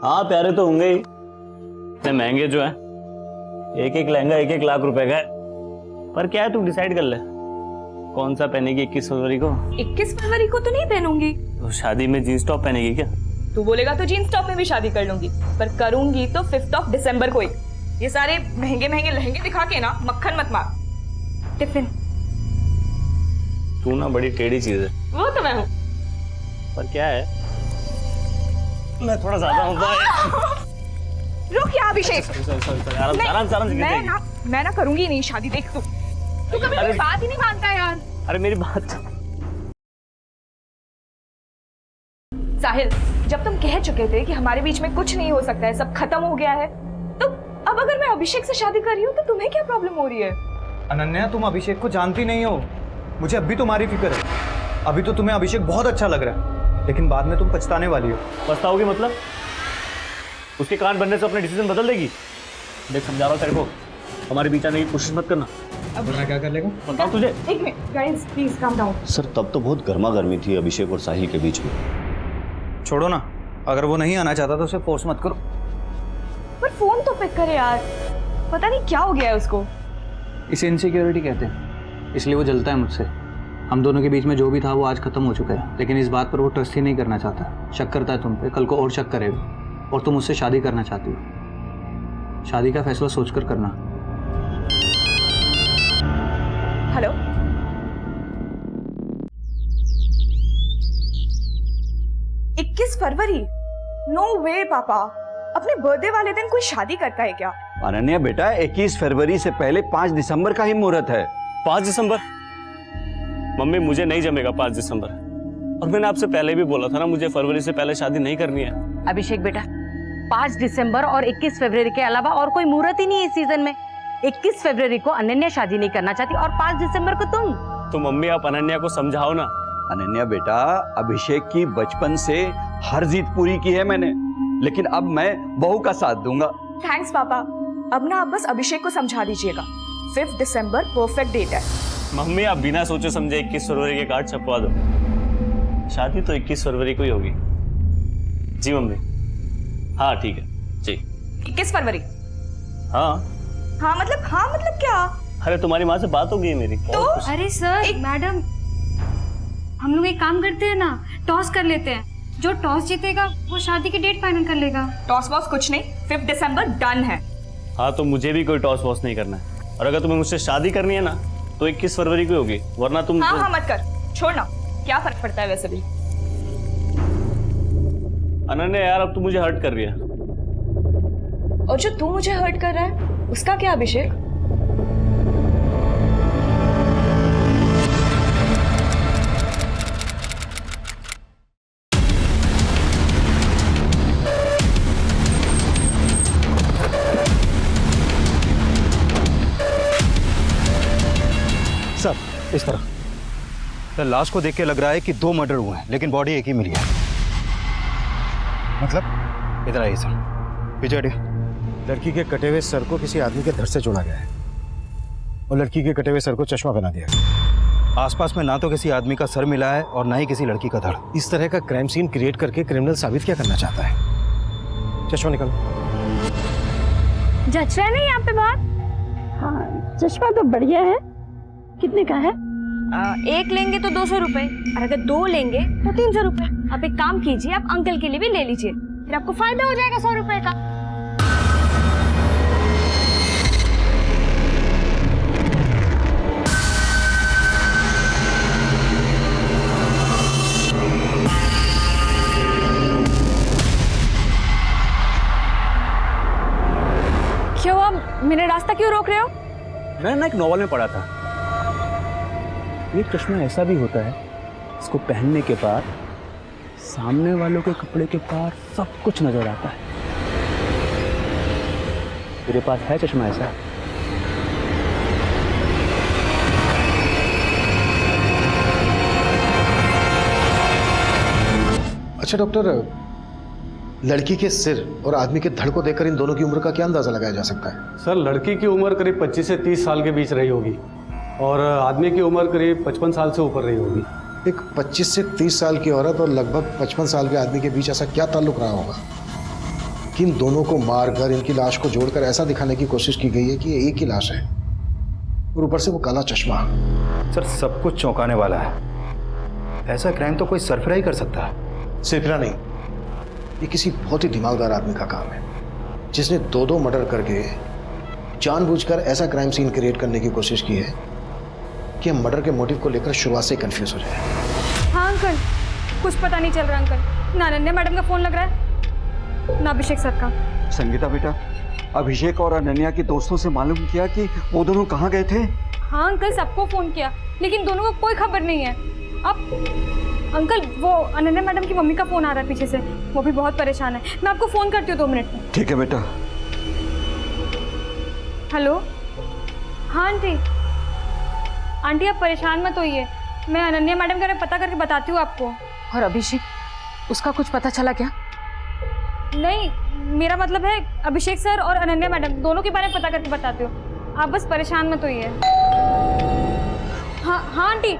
हाँ प्यारे तो होंगे ही, इतने महंगे जो है, एक एक लहंगा 1-1 लाख रुपए का है। पर क्या है, तू डिसाइड कर ले कौन सा पहनेगी 21 फरवरी को। 21 फरवरी को तो नहीं पहनूंगी। तो शादी में जींस टॉप पहनेगी क्या? तू बोलेगा तो जींस टॉप में भी शादी कर लूंगी, पर करूंगी तो 5 दिसंबर को ही। ये सारे महंगे महंगे लहंगे दिखा के ना मक्खन मत मार। टिफिन। तू ना बड़ी टेढ़ी चीज है। वो तो मैं हूँ। पर क्या है, मैं थोड़ा ज्यादा होता है। रुक या अभिषेक। मैं ना करूंगी नहीं शादी। देख तू कभी मेरी बात ही नहीं मानता यार। अरे मेरी बात। साहिल, जब तुम कह चुके थे कि हमारे बीच में कुछ नहीं हो सकता है, सब खत्म हो गया है, तो अब अगर मैं अभिषेक से शादी कर रही हूँ तो तुम्हें क्या प्रॉब्लम हो रही है? अनन्या, तुम अभिषेक को जानती नहीं हो। मुझे अब भी तुम्हारी फिक्र है। अभी तो तुम्हें अभिषेक बहुत अच्छा लग रहा है, लेकिन बाद में तुम पछताने वाली हो। पछताओगी मतलब? उसके कान बनने से अपने डिसीजन बदल देगी? देख समझा रहा हूँ तेरे को, हमारे बीच आने की कोशिश मत करना। अब मैं क्या कर लेगा बताओ तुझे। एक minute guys, please calm down. Sir तब तो बहुत गर्मा गर्मी थी अभिषेक और साहिल के बीच में। छोड़ो ना, अगर वो नहीं आना चाहता तो उसे फोर्स मत करो। पर फोन तो पिक करे यार, पता नहीं क्या हो गया है उसको। इसे इनसिक्योरिटी कहते हैं, इसलिए वो जलता है मुझसे। हम दोनों के बीच में जो भी था वो आज खत्म हो चुका है, लेकिन इस बात पर वो ट्रस्ट ही नहीं करना चाहता। शक करता है तुम पे, कल को और शक करेगा। और तुम मुझसे शादी करना चाहती हो। शादी का फैसला सोचकर करना। हेलो, इक्कीस फरवरी? नो वे पापा, अपने बर्थडे वाले दिन कोई शादी करता है क्या? अनन्या बेटा, 21 फरवरी से पहले 5 दिसंबर का ही मुहूर्त है। 5 दिसंबर? मम्मी मुझे नहीं जमेगा 5 दिसंबर। और मैंने आपसे पहले भी बोला था ना, मुझे फरवरी से पहले शादी नहीं करनी है। अभिषेक बेटा, 5 दिसंबर और 21 फरवरी के अलावा और कोई मुहूर्त ही नहीं है इस सीजन में। 21 फरवरी को अनन्या शादी नहीं करना चाहती और 5 दिसंबर को तुम। तो मम्मी आप अनन्या को समझाओ ना। अनन्या बेटा, अभिषेक की बचपन से हर जीत पूरी की है मैंने, लेकिन अब मैं बहू का साथ दूंगा। थैंक्स पापा। अब ना आप बस अभिषेक को समझा दीजिएगा, 5 दिसंबर परफेक्ट डेट है। मम्मी आप बिना सोचे समझे 21 फरवरी के कार्ड छपवा दो। शादी तो 21 फरवरी को ही होगी। जी मम्मी। हाँ ठीक है जी। 21 फरवरी? हाँ। हाँ मतलब क्या? अरे तुम्हारी माँ से बात हो गई है मेरी। तो अरे सर, मैडम, हम लोग एक काम करते हैं ना, टॉस कर लेते हैं। जो टॉस जीतेगा वो शादी की डेट फाइनल कर लेगा। टॉस वॉस कुछ नहीं, 5 दिसंबर डन है। हाँ तो मुझे भी कोई टॉस वॉस नहीं करना है। और अगर तुम्हें मुझसे शादी करनी है ना तो 21 फरवरी को होगी, वरना तुम। हाँ मत कर, छोड़ना, क्या फर्क पड़ता है वैसे भी। अनन्या यार, अब तू मुझे हर्ट कर रही है। और जो तू मुझे हर्ट कर रहा है उसका क्या अभिषेक? सर इस तरह सर, लाश को देख के लग रहा है कि 2 मर्डर हुए हैं, लेकिन बॉडी एक ही मिली है। मतलब? इधर आइए सर, पीछे हटिए। लड़की के कटे हुए सर को किसी आदमी के धड़ से जोड़ा गया है और लड़की के कटे हुए सर को चश्मा पहना दिया गया। आसपास में ना तो किसी आदमी का सर मिला है और ना ही किसी लड़की का धड़। इस तरह का क्राइम सीन क्रिएट करके क्रिमिनल साबित क्या करना चाहता है? चश्मा निकालो। जच रहा है ना यहाँ पे बात? हाँ, चश्मा तो बढ़िया है। कितने का है? एक लेंगे तो 200 रुपए, और अगर 2 लेंगे तो 300 रुपए। आप एक काम कीजिए, आप अंकल के लिए भी ले लीजिए, फिर आपको फायदा हो जाएगा 100 रुपए का। क्यों आप मेरा रास्ता क्यों रोक रहे हो? मैंने ना एक नॉवल में पढ़ा था, एक चश्मा ऐसा भी होता है इसको पहनने के बाद सामने वालों के कपड़े के पार सब कुछ नजर आता है। तेरे पास है चश्मा ऐसा? अच्छा डॉक्टर, लड़की के सिर और आदमी के धड़ को देखकर इन दोनों की उम्र का क्या अंदाजा लगाया जा सकता है? सर, लड़की की उम्र करीब 25 से 30 साल के बीच रही होगी और आदमी की उम्र करीब 55 साल से ऊपर रही होगी। एक 25 से 30 साल की औरत और लगभग 55 साल के आदमी के बीच ऐसा क्या ताल्लुक रहा होगा? कि इन दोनों को मारकर इनकी लाश को जोड़कर ऐसा दिखाने की कोशिश की गई है कि ये एक ही लाश है, और ऊपर से वो काला चश्मा। सर सब कुछ चौंकाने वाला है। ऐसा क्राइम तो कोई सरफरा ही कर सकता है। सिर्फरा नहीं, ये किसी बहुत ही दिमागदार आदमी का काम है, जिसने दो मर्डर करके जानबूझकर ऐसा क्राइम सीन क्रिएट करने की कोशिश की है कि हम मर्डर के मोटिव को लेकर शुरुआत से कंफ्यूज हो जाए। हाँ अंकल, कुछ पता नहीं चल रहा अंकल। ना अनन्या मैडम का फोन लग रहा है, ना अभिषेक सर का। संगीता बेटा, अभिषेक और अनन्या के दोस्तों से मालूम किया कि वो दोनों कहाँ गए थे? हाँ अंकल, सबको फोन किया, लेकिन दोनों को कोई खबर नहीं है। अब अंकल, वो अनन्या मैडम की मम्मी का फोन आ रहा है पीछे से, वो भी बहुत परेशान है। मैं आपको फोन करती हूँ 2 मिनट में। ठीक है बेटा। हेलो, हाँ आंटी। आंटी आप परेशान मत होइए, मैं अनन्या मैडम के बारे में पता करके बताती हूँ आपको। और अभिषेक, उसका कुछ पता चला क्या? नहीं, मेरा मतलब है अभिषेक सर और अनन्या मैडम दोनों के बारे में पता करके बताती हूँ, आप बस परेशान मत होइए। हाँ हाँ आंटी,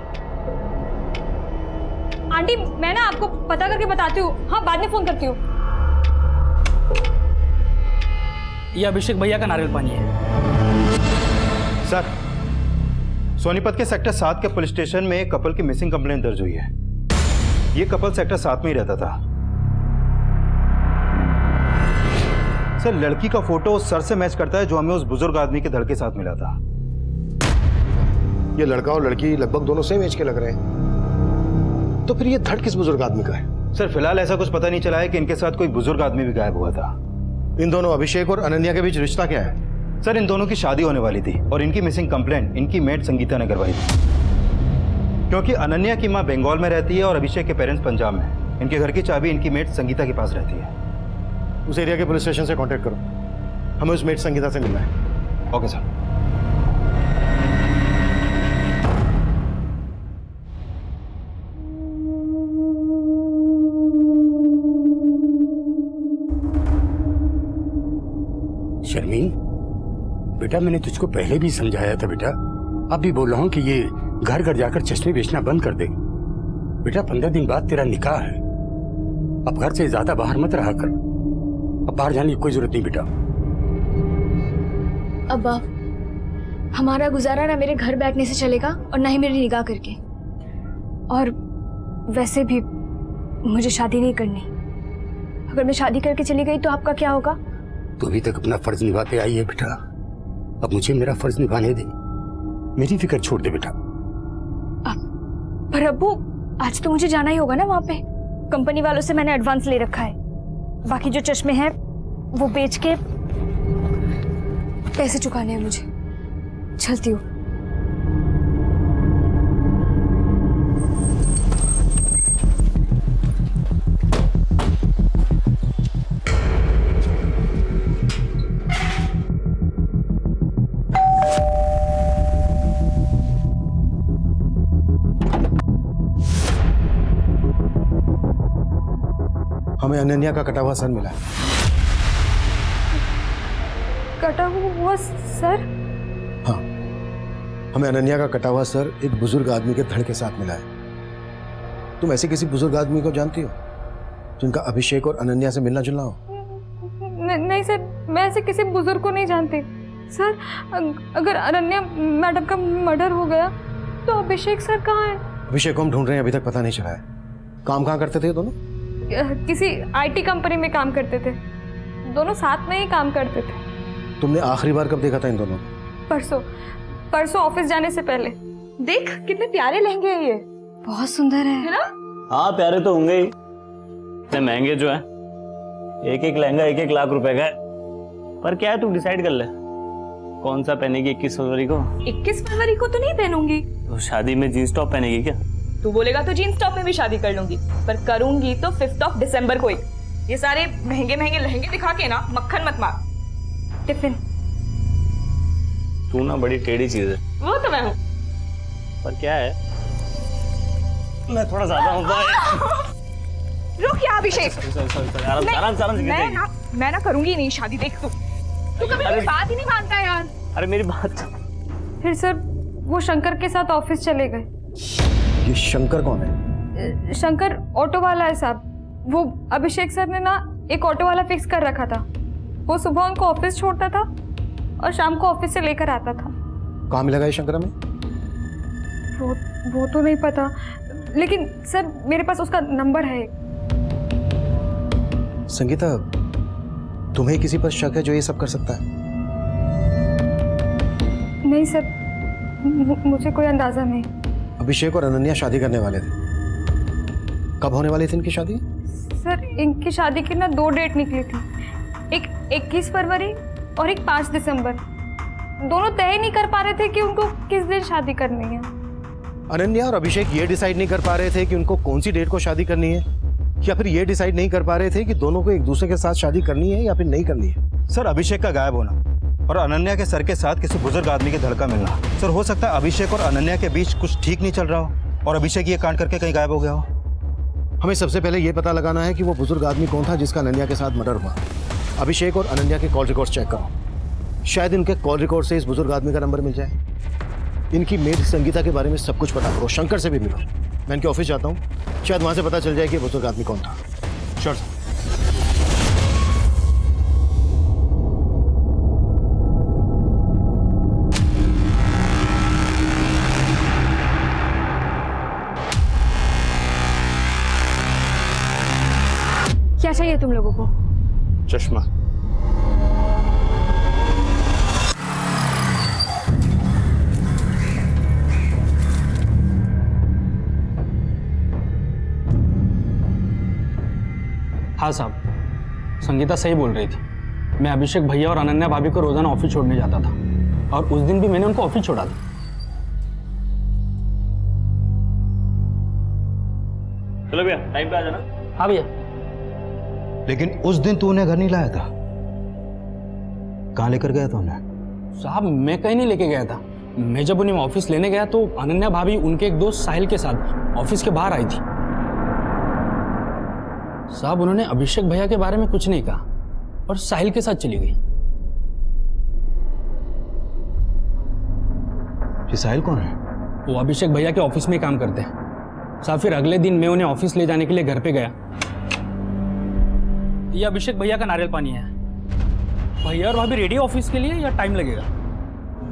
आंटी मैं ना आपको पता करके बताती हूँ। हाँ, बाद में फोन करती हूँ। ये अभिषेक भैया का नारियल पानी है। सर, सोनीपत के सेक्टर 7 के पुलिस स्टेशन में एक कपल की मिसिंग कंप्लेंट दर्ज हुई है। ये कपल सेक्टर 7 में ही रहता था। सर, लड़की का फोटो उस सर से मैच करता है जो हमें उस बुजुर्ग आदमी के धड़ के साथ मिला था। ये लड़का और लड़की लगभग दोनों सेम एज के लग रहे हैं, तो फिर ये धड़ किस बुजुर्ग आदमी का है? सर, फिलहाल ऐसा कुछ पता नहीं चला है कि इनके साथ कोई बुजुर्ग आदमी भी गायब हुआ था। इन दोनों अभिषेक और अनन्या के बीच रिश्ता क्या है? सर, इन दोनों की शादी होने वाली थी और इनकी मिसिंग कंप्लेंट इनकी मेड संगीता ने करवाई थी। क्योंकि अनन्या की मां बंगाल में रहती है और अभिषेक के पेरेंट्स पंजाब में। इनके घर की चाबी इनकी मेड संगीता के पास रहती है। उस एरिया के पुलिस स्टेशन से कांटेक्ट करो, हमें उस मेड संगीता से मिलना है। Okay sir. शर्मीन बेटा, मैंने तुझको पहले भी समझाया था बेटा, अब भी बोल रहा हूँ कि ये घर घर जाकर चश्मे बेचना बंद कर दे बेटा। 15 दिन बाद तेरा निकाह है, अब घर से ज्यादा बाहर मत रहा कर। अब बाहर जाने की कोई जरूरत नहीं बेटा। अब्बा, हमारा गुजारा ना मेरे घर बैठने से चलेगा और ना ही मेरी निगाह करके। और वैसे भी मुझे शादी नहीं करनी। अगर मैं शादी करके चली गई तो आपका क्या होगा? तू अभी तक अपना फर्ज निभाते आई है बेटा, अब मुझे मेरा फर्ज निभाने दे, मेरी फिक्र छोड़ दे बेटा। पर अब्बू, आज तो मुझे जाना ही होगा ना वहाँ पे। कंपनी वालों से मैंने एडवांस ले रखा है, बाकी जो चश्मे हैं वो बेच के पैसे चुकाने हैं मुझे। चलती हूँ। हमें अनन्या का कटा हुआ सर मिला है। कटा हुआ सर? हाँ, हमें अनन्या का कटा हुआ सर एक बुजुर्ग आदमी के धड़ के साथ मिला है। तुम ऐसे किसी बुजुर्ग आदमी को जानती हो जिनका अभिषेक और अनन्या से मिलना जुलना हो? नहीं सर, मैं ऐसे किसी बुजुर्ग को नहीं जानती। सर, अगर अनन्या मैडम का मर्डर हो गया तो अभिषेक सर कहाँ हैं? अभिषेक को हम ढूंढ रहे हैं, अभी तक पता नहीं चला है। काम कहाँ करते थे दोनों? किसी आईटी कंपनी में काम करते थे, दोनों साथ में ही काम करते थे। तुमने आखिरी बार कब देखा था इन दोनों को? परसों ऑफिस जाने से पहले। देख कितने प्यारे लहंगे हैं ये। बहुत सुंदर है ना? हाँ, प्यारे तो होंगे ही, इतने महंगे जो है। एक लहंगा 1 लाख रुपए का है। पर क्या है, तू डिसाइड कर ले कौन सा पहनेगी 21 फरवरी को। 21 फरवरी को तो नहीं पहनूंगी। तो शादी में जीन्स टॉप पहनेगी क्या? तू बोलेगा तो जीन्स टॉप में भी शादी कर लूंगी, पर करूंगी तो 5 दिसंबर को ही। ये सारे महंगे महंगे लहंगे दिखा के ना मक्खन मत मार। टिफिन। तू ना बड़ी टेढ़ी चीज है। वो तो मैं हूँ। पर क्या है, मैं थोड़ा ज्यादा होता है। रुक या अभिषेक। आराम मैं ना करूंगी नहीं शादी। देख तू कभी मेरी बात ही नहीं मानता यार। अरे मेरी बात। फिर सर वो शंकर के साथ ऑफिस चले गए। ये शंकर कौन है? शंकर ऑटो वाला है साहब। वो अभिषेक सर ने ना एक ऑटो वाला फिक्स कर रखा था। वो सुबह उनको ऑफिस छोड़ता था और शाम को ऑफिस से लेकर आता था। कहाँ मिलेगा ये शंकर हमें? वो तो नहीं पता, लेकिन सर मेरे पास उसका नंबर है। संगीता, तुम्हें किसी पर शक है जो ये सब कर सकता है? नहीं सर, मुझे कोई अंदाजा नहीं। अभिषेक और अनन्या शादी करने वाले थे। कब होने वाली थी इनकी शादी? सर इनकी शादी की ना 2 डेट निकली थी, एक 21 फरवरी और एक 5 दिसंबर। दोनों तय नहीं कर पा रहे थे कि उनको किस दिन शादी करनी है। अनन्या और अभिषेक ये डिसाइड नहीं कर पा रहे थे कि उनको कौन सी डेट को शादी करनी है, या फिर ये डिसाइड नहीं कर पा रहे थे कि दोनों को एक दूसरे के साथ शादी करनी है या फिर नहीं करनी है। सर, अभिषेक का गायब होना और अनन्या के सर के साथ किसी बुजुर्ग आदमी के धड़का मिलना। सर, हो सकता है अभिषेक और अनन्या के बीच कुछ ठीक नहीं चल रहा हो और अभिषेक ये कांड करके कहीं गायब हो गया हो। हमें सबसे पहले ये पता लगाना है कि वो बुजुर्ग आदमी कौन था जिसका अनन्या के साथ मर्डर हुआ। अभिषेक और अनन्या के कॉल रिकॉर्ड्स चेक करो, शायद इनके कॉल रिकॉर्ड से इस बुजुर्ग आदमी का नंबर मिल जाए। इनकी मेड संगीता के बारे में सब कुछ पता करो, शंकर से भी मिलो। मैं इनके ऑफिस जाता हूँ, शायद वहाँ से पता चल जाए कि बुजुर्ग आदमी कौन था। Sure sir. क्या चाहिए तुम लोगों को? चश्मा। हाँ साहब, संगीता सही बोल रही थी। मैं अभिषेक भैया और अनन्या भाभी को रोजाना ऑफिस छोड़ने जाता था और उस दिन भी मैंने उनको ऑफिस छोड़ा था। चलो भैया, टाइम पे आ जाना। हाँ भैया। लेकिन उस दिन तू उन्हें घर नहीं लाया था, कहाँ लेकर गया था उन्हें? साहब, मैं कहीं नहीं लेके गया था। मैं जब उन्हें ऑफिस लेने गया तो अनन्या भाभी उनके एक दोस्त साहिल के साथ ऑफिस के बाहर आई थी। साहब, उन्होंने अभिषेक भैया के बारे में कुछ नहीं कहा और साहिल के साथ चली गई। ये साहिल कौन है? वो अभिषेक भैया के ऑफिस में काम करते हैं साहब। फिर अगले दिन मैं उन्हें ऑफिस ले जाने के लिए घर पे गया। ये अभिषेक भैया का नारियल पानी है। भैया और भाभी रेडी ऑफिस के लिए या टाइम लगेगा?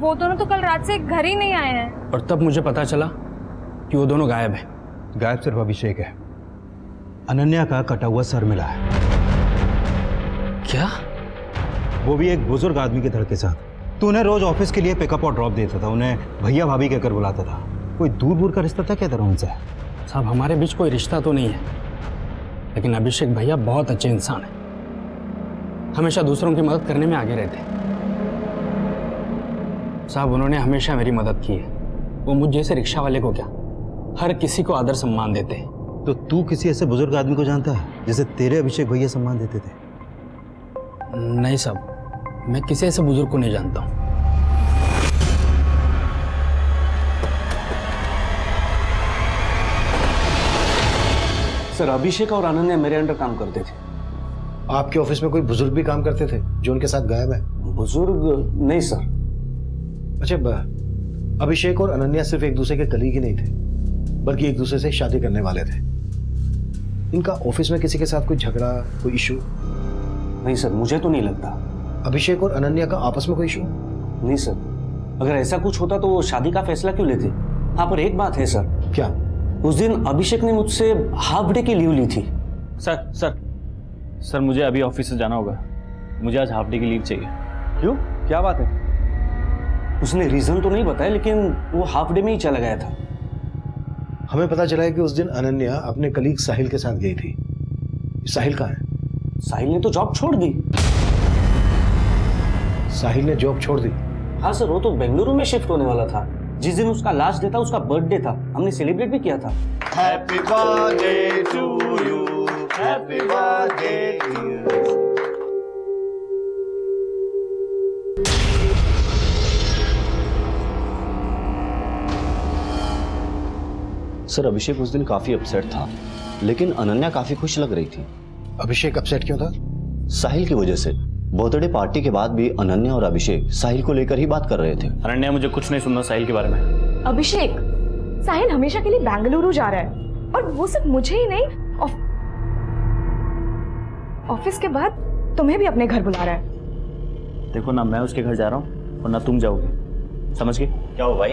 वो दोनों तो कल रात से घर ही नहीं आए हैं। और तब मुझे पता चला कि वो दोनों गायब हैं। गायब सिर्फ अभिषेक है, अनन्या का कटा हुआ सर मिला है। क्या? वो भी एक बुजुर्ग आदमी के धड़ के साथ। तू उन्हें रोज ऑफिस के लिए पिकअप और ड्रॉप देता था, उन्हें भैया भाभी कहकर बुलाता था। कोई दूर दूर का रिश्ता था क्या तेरा उनसे? साहब, हमारे बीच कोई रिश्ता तो नहीं है, लेकिन अभिषेक भैया बहुत अच्छे इंसान हैं। हमेशा दूसरों की मदद करने में आगे रहते हैं। साहब, उन्होंने हमेशा मेरी मदद की है। वो मुझ जैसे रिक्शा वाले को क्या, हर किसी को आदर सम्मान देते हैं। तो तू किसी ऐसे बुजुर्ग आदमी को जानता है जिसे तेरे अभिषेक भैया सम्मान देते थे? नहीं साहब, मैं किसी ऐसे बुजुर्ग को नहीं जानता हूँ। सर, अभिषेक और अनन्या मेरे अंडर काम करते थे। आपके ऑफिस में कोई बुजुर्ग भी काम करते थे जो उनके साथ गायब है? बुजुर्ग नहीं सर। अच्छा, अभिषेक और अनन्या सिर्फ एक दूसरे के कलीग ही नहीं थे, बल्कि एक दूसरे से शादी करने वाले थे। इनका ऑफिस में किसी के साथ कोई झगड़ा, कोई इशू? नहीं सर, मुझे तो नहीं लगता। अभिषेक और अनन्या का आपस में कोई इशू? नहीं सर, अगर ऐसा कुछ होता तो शादी का फैसला क्यों लेते? हाँ, पर एक बात है सर। क्या? उस दिन अभिषेक ने मुझसे हाफ डे की लीव ली थी। सर, मुझे अभी ऑफिस से जाना होगा। मुझे आज हाफ डे की लीव चाहिए। क्यों, क्या बात है? उसने रीजन तो नहीं बताया, लेकिन वो हाफ डे में ही चला गया था। हमें पता चला है कि उस दिन अनन्या अपने कलीग साहिल के साथ गई थी। साहिल कहाँ है? साहिल ने तो जॉब छोड़ दी। साहिल ने जॉब छोड़ दी? हाँ सर, वो तो बेंगलुरु में शिफ्ट होने वाला था। जिस दिन उसका लास्ट डे था, उसका बर्थडे था, हमने सेलिब्रेट भी किया था। Happy birthday to you, happy birthday to you. Sir, Abhishek उस दिन काफी अपसेट था, लेकिन अनन्या काफी खुश लग रही थी। अभिषेक अपसेट क्यों था? साहिल की वजह से। बर्थडे पार्टी के बाद भी अनन्या और अभिषेक साहिल को लेकर ही बात कर रहे थे। अनन्या, मुझे कुछ नहीं सुनना साहिल के बारे में। अभिषेक, साहिल हमेशा के लिए बेंगलुरु जा रहा है, और वो सिर्फ मुझे ही नहीं ऑफिस के बाद तुम्हें भी अपने घर बुला रहा है। देखो ना, मैं उसके घर जा रहा हूँ और ना तुम जाओगे, समझ गए? क्या हो भाई,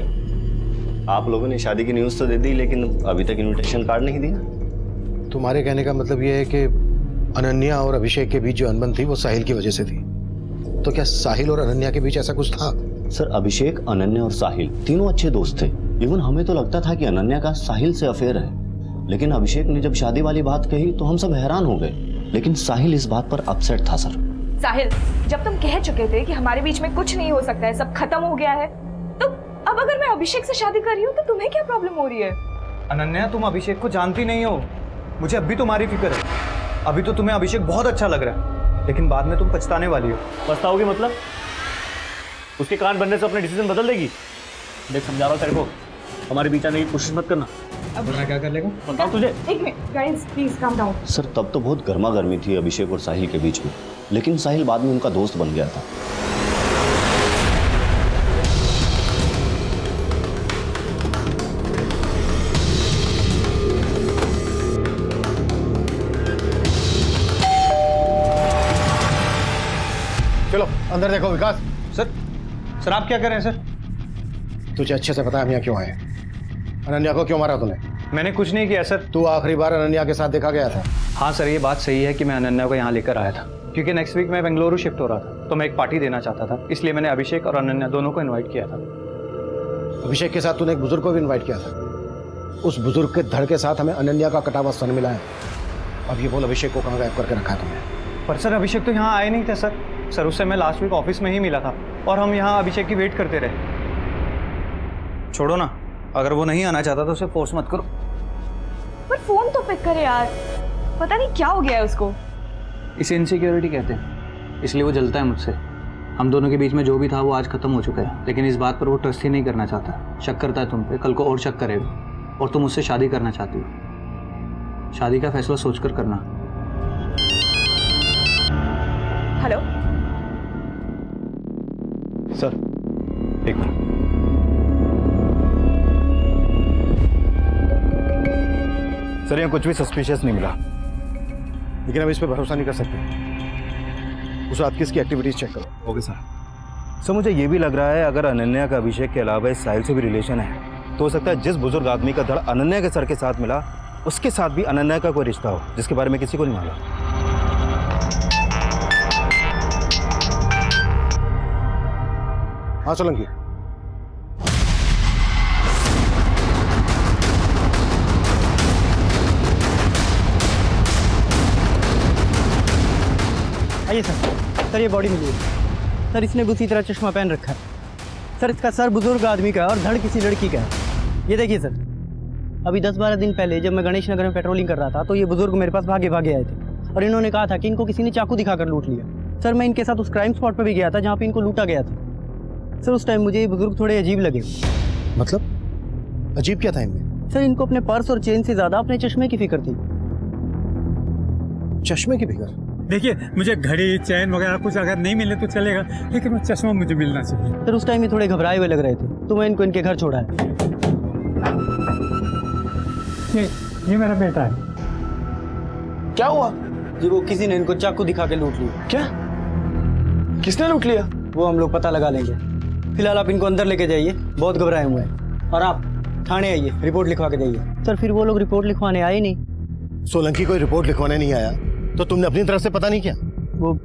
आप लोगों ने शादी की न्यूज़ तो दे दी लेकिन अभी तक इनविटेशन कार्ड नहीं दिया। तुम्हारे कहने का मतलब ये है कि अनन्या और अभिषेक के बीच जो अनबन थी वो साहिल की वजह से थी। तो क्या साहिल और अनन्या के बीच ऐसा कुछ था? सर, अभिषेक, अनन्या और साहिल तीनों अच्छे दोस्त थे। इवन हमें तो लगता था कि अनन्या का साहिल से अफेयर है, लेकिन अभिषेक ने जब शादी वाली बात कही तो हम सब हैरान हो गए। लेकिन साहिल इस बात पर अपसेट था सर। साहिल, जब तुम कह चुके थे कि हमारे बीच में कुछ नहीं हो सकता है, सब खत्म हो गया है, तो अब अगर मैं अभिषेक से शादी कर रही हूँ तो तुम्हें क्या प्रॉब्लम हो रही है? अनन्या, तुम अभिषेक को जानती नहीं हो। मुझे अब भी तुम्हारी फिक्र है। अभी तो तुम्हें अभिषेक बहुत अच्छा लग रहा है, लेकिन बाद में तुम पछताने वाली हो। पछताओगी मतलब? उसके कान बनने से अपने डिसीजन बदल देगी? देख, समझा रहा हूँ तेरे को, हमारे बीच आने की कोशिश मत करना। अब मैं क्या कर लेगा बताओ तुझे। एक minute guys, please calm down. Sir, तब तो बहुत गर्मा गर्मी थी अभिषेक और साहिल के बीच में, लेकिन साहिल बाद में उनका दोस्त बन गया था। चलो अंदर देखो विकास। सर आप क्या कर रहे हैं सर? तुझे अच्छे से पता है हम यहाँ क्यों आए? अनन्या को क्यों मारा तूने? मैंने कुछ नहीं किया सर। तू आखिरी बार अनन्या के साथ देखा गया था? हाँ सर, ये बात सही है कि मैं अनन्या को यहाँ लेकर आया था, क्योंकि नेक्स्ट वीक मैं बेंगलुरु शिफ्ट हो रहा था, तो मैं एक पार्टी देना चाहता था, इसलिए मैंने अभिषेक और अनन्या दोनों को इन्वाइट किया था। अभिषेक के साथ तूने एक बुजुर्ग को भी इन्वाइट किया था। उस बुजुर्ग के धड़ के साथ हमें अनन्या का कटा हुआ सन मिला है। अब ये बोल, अभिषेक को कहाँ गायब करके रखा है तुमने? पर सर, अभिषेक तो यहाँ आए नहीं थे सर। सर, उससे मैं लास्ट वीक ऑफिस में ही मिला था और हम यहाँ अभिषेक की वेट करते रहे। छोड़ो ना, अगर वो नहीं आना चाहता तो उसे फोर्स मत करो। पर फोन तो पिक करे यार, पता नहीं क्या हो गया है उसको। इसे इनसिक्योरिटी कहते हैं, इसलिए वो जलता है मुझसे। हम दोनों के बीच में जो भी था वो आज खत्म हो चुका है, लेकिन इस बात पर वो ट्रस्ट ही नहीं करना चाहता। शक करता है तुम पे, कल को और शक करेगा। और तुम उससे शादी करना चाहती हो। शादी का फैसला सोचकर करना। हेलो सर, एक मिनट। सर, यहाँ कुछ भी सस्पिशियस नहीं मिला, लेकिन अब इस पर भरोसा नहीं कर सकते। उस रात की इसकी एक्टिविटीज चेक करो। Okay sir. सर, मुझे ये भी लग रहा है अगर अनन्या का अभिषेक के अलावा इस साहिल से भी रिलेशन है, तो हो सकता है जिस बुजुर्ग आदमी का धड़ अनन्या के सर के साथ मिला, उसके साथ भी अनन्या का कोई रिश्ता हो, जिसके बारे में किसी को नहीं मालूम। हाँ सोलंकी, आइए सर ये बॉडी मिली है सर। इसने भी उसी तरह चश्मा पहन रखा है सर। इसका सर बुजुर्ग आदमी का है और धड़ किसी लड़की का है। ये देखिए सर, अभी 10-12 दिन पहले जब मैं गणेश नगर में पेट्रोलिंग कर रहा था तो ये बुजुर्ग मेरे पास भागे भागे आए थे और इन्होंने कहा था कि इनको किसी ने चाकू दिखाकर लूट लिया। सर, मैं इनके साथ उस क्राइम स्पॉट पर भी गया था जहाँ पे इनको लूटा गया था। सर, उस टाइम मुझे ये बुजुर्ग थोड़े अजीब लगे। मतलब अजीब क्या था इनमें? सर, इनको अपने पर्स और चेन से ज़्यादा अपने चश्मे की फिक्र थी। चश्मे की फिक्र? देखिए, मुझे घड़ी चैन वगैरह कुछ अगर नहीं मिले तो चलेगा, लेकिन वो चश्मा मुझे मिलना चाहिए। सर, उस टाइम ये थोड़े घबराए हुए लग रहे थे, तो मैं इनको इनके घर छोड़ा है। ये मेरा बेटा है। क्या हुआ जी? वो किसी ने इनको चाकू दिखा के लूट लिया। क्या? किसने लूट लिया? वो हम लोग पता लगा लेंगे। फिलहाल आप इनको अंदर लेके जाइए, बहुत घबराए हुए हैं। और आप थाने आइए, रिपोर्ट लिखवा के जाइए। सर, फिर वो लोग रिपोर्ट लिखवाने आए नहीं। सोलंकी कोई रिपोर्ट लिखवाने नहीं आया तो तुमने अपनी तरफ से पता नहीं किया? वो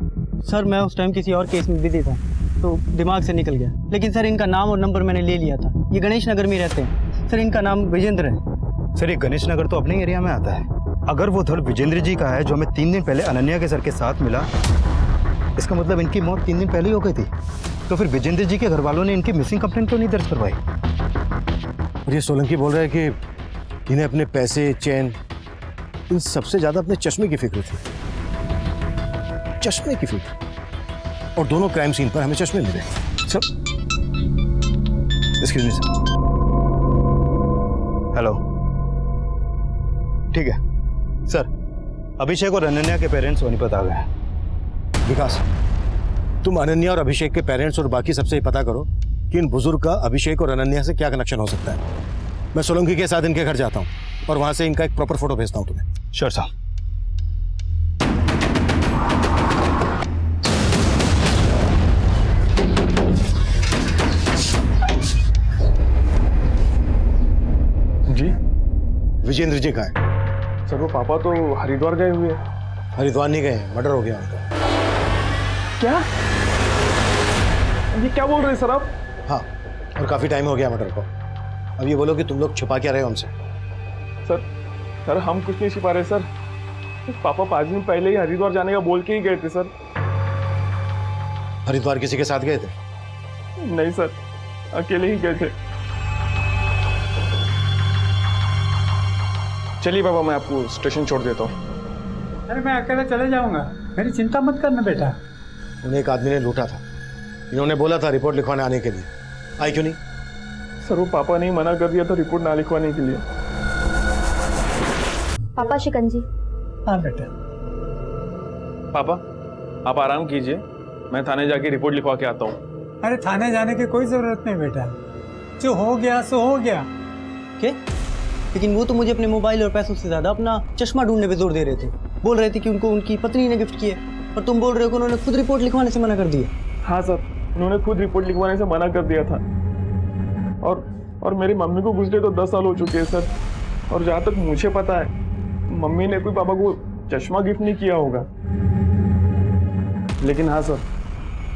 सर, मैं उस टाइम किसी और केस में बिजी था तो दिमाग से निकल गया। लेकिन सर, इनका नाम और नंबर मैंने ले लिया था। ये गणेश नगर में रहते हैं सर। इनका नाम विजेंद्र है। सर, ये गणेश नगर तो अपने एरिया में आता है। अगर वो धड़ विजेंद्र जी का है जो हमें 3 दिन पहले अनन्या के सर के साथ मिला, इसका मतलब इनकी मौत 3 दिन पहले ही हो गई थी। तो फिर विजेंद्र जी के घर वालों ने इनकी मिसिंग कंप्लेंट तो नहीं दर्ज करवाई? और ये सोलंकी बोल रहा है कि इन्हें अपने पैसे, चैन, इन सबसे ज्यादा अपने चश्मे की फिक्र थी। चश्मे की फिक्र? और दोनों क्राइम सीन पर हमें चश्मे मिले। Sir, excuse me sir. Hello, ठीक है सर। अभिषेक और अनन्या के पेरेंट्स सोनीपत आ गए। विकास, तुम अनन्या और अभिषेक के पेरेंट्स और बाकी सबसे ही पता करो कि इन बुजुर्ग का अभिषेक और अनन्या से क्या कनेक्शन हो सकता है। मैं सोलंकी के साथ इनके घर जाता हूँ और वहां से इनका एक प्रॉपर फोटो भेजता हूँ तुम्हें। श्योर साहब। विजेंद्र जी कहाँ हैं? सर वो पापा तो हरिद्वार गए हुए हैं। हरिद्वार नहीं गए, मर्डर हो गया उनका। क्या? ये क्या बोल रहे हैं सर आप? हाँ, और काफी टाइम हो गया मर्डर को। अब ये बोलो कि तुम लोग छुपा क्या रहे हो हमसे? सर हम कुछ नहीं छिपा रहे सर। पापा 5 दिन पहले ही हरिद्वार जाने का बोल के ही गए थे सर। हरिद्वार किसी के साथ गए थे? नहीं सर, अकेले ही गए थे। चलिए बाबा, मैं आपको स्टेशन छोड़ देता हूँ। अरे मैं अकेले चले जाऊंगा, मेरी चिंता मत करना बेटा। उन्हें एक आदमी ने लूटा था, इन्होंने बोला था रिपोर्ट लिखवाने आने के लिए। आई क्यों नहीं? सर वो पापा ने ही मना कर दिया था रिपोर्ट ना लिखवाने के लिए। पापा शिकंजी। हाँ बेटा। पापा आप आराम कीजिए, मैं थाने जाके रिपोर्ट लिखवा के आता हूँ। अरे थाने जाने की कोई जरूरत नहीं बेटा, जो हो गया सो हो गया। क्या? लेकिन वो तो मुझे अपने मोबाइल और पैसों से ज्यादा अपना चश्मा ढूंढने पे जोर दे रहे थे। बोल रहे थे कि उनको उनकी पत्नी ने गिफ्ट किया, और तुम बोल रहे हो कि उन्होंने खुद रिपोर्ट लिखवाने से मना कर दिया। हाँ सर, उन्होंने खुद रिपोर्ट लिखवाने से मना कर दिया था। और मेरी मम्मी को गुजरे तो 10 साल हो चुके हैं सर। और जहाँ तक मुझे पता है, मम्मी ने कोई पापा को चश्मा गिफ्ट नहीं किया होगा। लेकिन हाँ सर,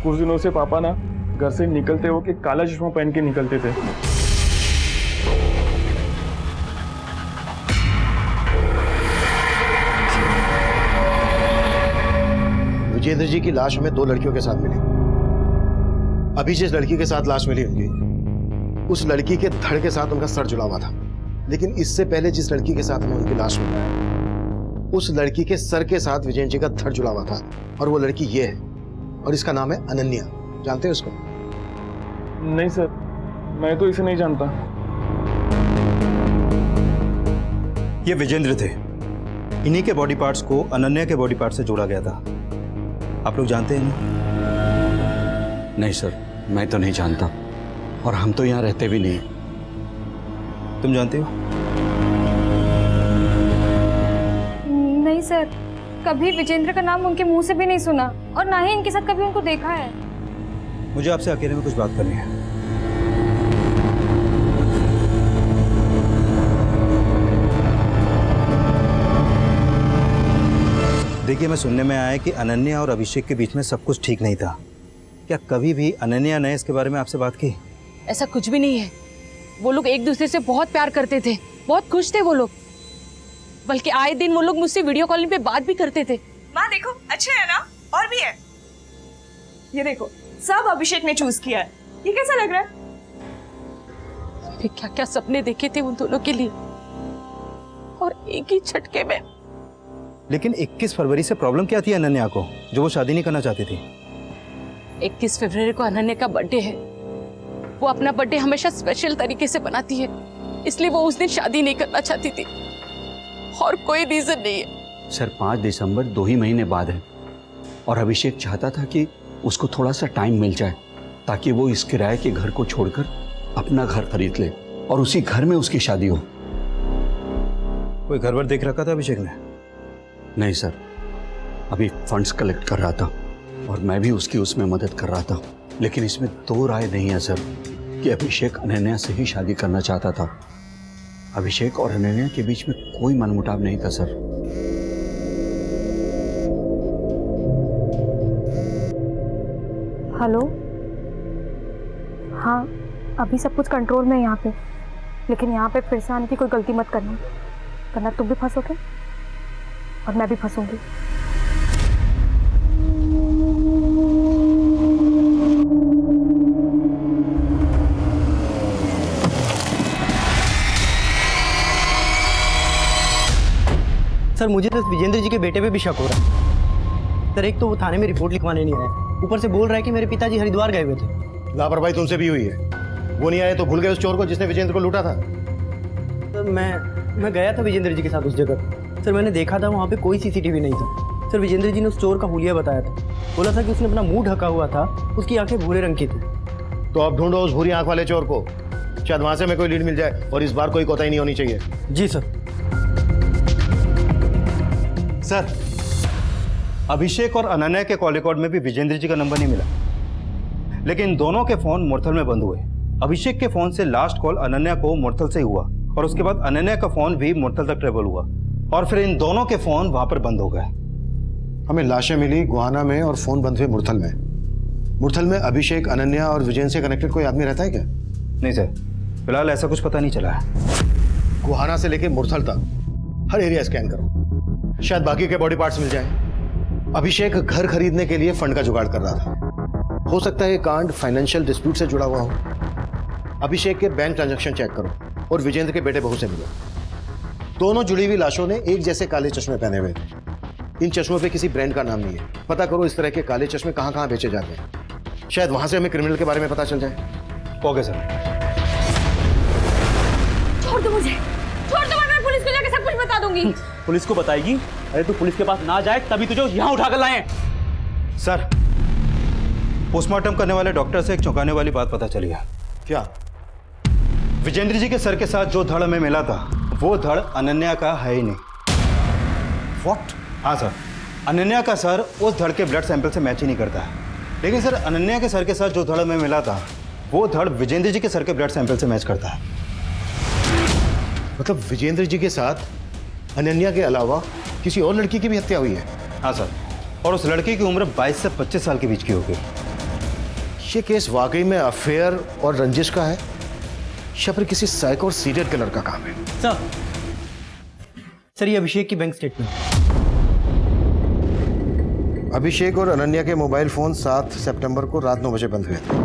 कुछ दिनों से पापा ना घर से निकलते हो कि काला चश्मा पहन के निकलते थे। विजेंद्र जी की लाश हमें 2 लड़कियों के साथ मिली। अभी जिस लड़की के साथ लाश मिली उनकी, उस लड़की के धड़ के साथ उनका सर जुड़ा हुआ था। लेकिन इससे पहले जिस लड़की के साथ हमें उनकी लाश मिली, उस लड़की के सर के साथ विजेंद्र जी का धड़ जुड़ा हुआ था, और वो लड़की ये है, और इसका नाम है अनन्या। जानते हैं उसको? नहीं सर, मैं तो इसे नहीं जानता। ये विजेंद्र थे, इन्हीं के बॉडी पार्ट्स को अनन्या के बॉडी पार्ट से जोड़ा गया था। आप लोग जानते हैं ना? नहीं सर, मैं तो नहीं जानता, और हम तो यहाँ रहते भी नहीं। तुम जानते हो? नहीं सर, कभी विजेंद्र का नाम उनके मुंह से भी नहीं सुना, और ना ही इनके साथ कभी उनको देखा है। मुझे आपसे अकेले में कुछ बात करनी है। देखिए, मैं सुनने में आया है कि अनन्या और अभिषेक के बीच में सब कुछ ठीक नहीं था। क्या कभी भी अनन्या ने इसके बारे में आपसे बात की? ऐसा कुछ भी नहीं है। वो लोग एक दूसरे से बहुत प्यार करते थे, बहुत खुश थे वो लोग। बल्कि आए दिन वो लोग मुझसे वीडियो कॉलिंग पे बात भी करते थे। माँ देखो, अच्छे है ना? और भी है, ये देखो, सब अभिषेक ने चूज किया है। ये कैसा लग रहा है? क्या क्या सपने देखे थे उन दोनों के लिए, और एक ही झटके में। लेकिन 21 फरवरी से प्रॉब्लम क्या थी अनन्या को, जो वो शादी नहीं करना चाहती थी? 21 फरवरी को अनन्या का बर्थडे है। वो अपना बर्थडे हमेशा स्पेशल तरीके से बनाती है, इसलिए वो उस दिन शादी नहीं करना चाहती थी, और कोई रीजन नहीं है। सर 5 दिसंबर 2 ही महीने बाद है, और अभिषेक चाहता था कि उसको थोड़ा सा टाइम मिल जाए, ताकि वो इस किराए के घर को छोड़कर अपना घर खरीद ले, और उसी घर में उसकी शादी हो। कोई घर वर देख रखा था अभिषेक ने? नहीं सर, अभी फंड्स कलेक्ट कर रहा था, और मैं भी उसकी उसमें मदद कर रहा था। लेकिन इसमें 2 राय नहीं है सर कि अभिषेक अनन्या से ही शादी करना चाहता था। अभिषेक और अनन्या के बीच में कोई मनमुटाव नहीं था सर। हेलो, हाँ अभी सब कुछ कंट्रोल में है यहाँ पे, लेकिन यहाँ पे फिर से आने की कोई गलती मत करना, वरना तुम भी फंसोगे और मैं भी फंसूंगी। सर मुझे तो विजेंद्र जी के बेटे पे भी शक हो रहा है। सर एक तो वो थाने में रिपोर्ट लिखवाने नहीं आए, ऊपर से बोल रहा है कि मेरे पिताजी हरिद्वार गए हुए थे। लापरवाही तुमसे भी हुई है। वो नहीं आए तो भूल गए उस चोर को जिसने विजेंद्र को लूटा था? सर मैं गया था विजेंद्र जी के साथ उस जगह। सर मैंने देखा था वहाँ पे कोई सीसीटीवी नहीं था। सर विजेंद्र जी ने उस चोर का हुलिया बताया था, बोला था कि उसने अपना मुंह ढका हुआ था, उसकी आंखें भूरे रंग की थी। तो अब ढूंढो उस भूरी आंख वाले चोर को, शायद वहां से हमें कोई लीड मिल जाए, और इस बार कोई कोताही नहीं होनी चाहिए। जी सर। सर अभिषेक और अनन्या के कॉल रिकॉर्ड में भी विजेंद्र जी का नंबर नहीं मिला, लेकिन दोनों के फोन मुरथल में बंद हुए। अभिषेक के फोन से लास्ट कॉल अनन्या को मुरथल से हुआ, और उसके बाद अनन्या का फोन भी मुरथल तक ट्रेवल हुआ और फिर इन दोनों के फोन वहां पर बंद हो गए। हमें लाशें मिली गुहाना में और फोन बंद हुए मुरथल में। मुरथल में अभिषेक, अनन्या और विजयन से कनेक्टेड कोई आदमी रहता है क्या? नहीं सर, फिलहाल ऐसा कुछ पता नहीं चला है। गुहाना से लेकर मुरथल तक हर एरिया स्कैन करो, शायद बाकी के बॉडी पार्ट्स मिल जाएं। अभिषेक घर खरीदने के लिए फंड का जुगाड़ कर रहा था। हो सकता है ये कांड फाइनेंशियल डिस्प्यूट से जुड़ा हुआ हो। अभिषेक के बैंक ट्रांजैक्शन चेक करो और विजेंद्र के बेटे बहू से मिलो। दोनों जुड़ी हुई लाशों ने एक जैसे काले चश्मे पहने हुए थे। इन चश्मों पे किसी ब्रांड का नाम नहीं है। पता करो इस तरह के काले चश्मे कहां कहां बेचे जाते हैं, शायद वहां से हमें क्रिमिनल के बारे में पता चल जाए। Okay sir. छोड़ दो मुझे, छोड़ दो, मैं पुलिस को जाके सब कुछ बता दूंगी। पुलिस को बताएगी? अरे तू पुलिस के पास ना जाए तभी तुझे यहाँ उठाकर लाए। सर, पोस्टमार्टम करने वाले डॉक्टर से एक चौंकाने वाली बात पता चली है। क्या? विजेंद्र जी के सर के साथ जो धड़ हमें मिला था वो धड़ अनन्या का है ही नहीं। व्हाट? हाँ सर, अनन्या का सर उस धड़ के ब्लड सैंपल से मैच ही नहीं करता है। लेकिन सर, अनन्या के सर के साथ जो धड़ हमें मिला था वो धड़ विजेंद्र जी के सर के ब्लड सैंपल से मैच करता है। मतलब विजेंद्र जी के साथ अनन्या के अलावा किसी और लड़की की भी हत्या हुई है? हाँ सर, और उस लड़की की उम्र 22 से 25 साल के बीच की होगी। ये केस वाकई में अफेयर और रंजिश का है या फिर किसी साइको और सीरियल किलर का काम है? सर ये अभिषेक की बैंक स्टेटमेंट। अभिषेक और अनन्या के मोबाइल फोन 7 सितंबर को रात 9 बजे बंद हुए थे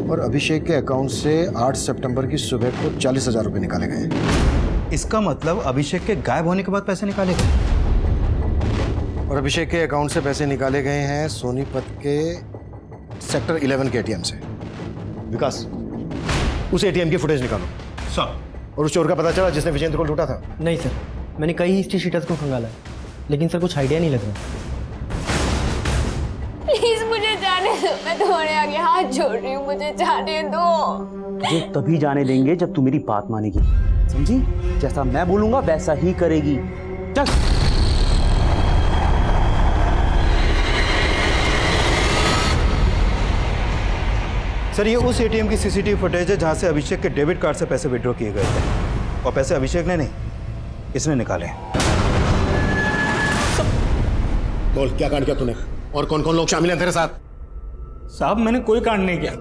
और अभिषेक के अकाउंट से 8 सितंबर की सुबह को 40,000 रुपए निकाले गए। इसका मतलब अभिषेक के गायब होने के बाद पैसे निकाले गए और अभिषेक के अकाउंट से पैसे निकाले गए हैं सोनीपत के सेक्टर 11 के एटीएम से। विकास, उस एटीएम की फुटेज निकालो। सर। और उस चोर का पता चला जिसने विजेंद्र को लूटा था? नहीं सर, मैंने कई हिस्ट्री शीटर्स को खंगाला है लेकिन सर कुछ आइडिया नहीं लग रहा। प्लीज मुझे जाने दो, मैं तुम्हारे आगे हाथ जोड़ रही हूँ, मुझे जाने दो। तुझे तभी जाने देंगे जब तू मेरी बात मानेगी, समझी? जैसा मैं बोलूंगा वैसा ही करेगी। चल। सर, ये उस एटीएम की सीसीटीवी फुटेज है जहां से अभिषेक के डेबिट कार्ड से पैसे विड्रॉ किए गए थे और पैसे अभिषेक ने नहीं, इसने निकाले। बोल, क्या कांड किया तूने और कौन कौन लोग शामिल हैं तेरे साथ? साहब, मैंने कोई कांड नहीं किया।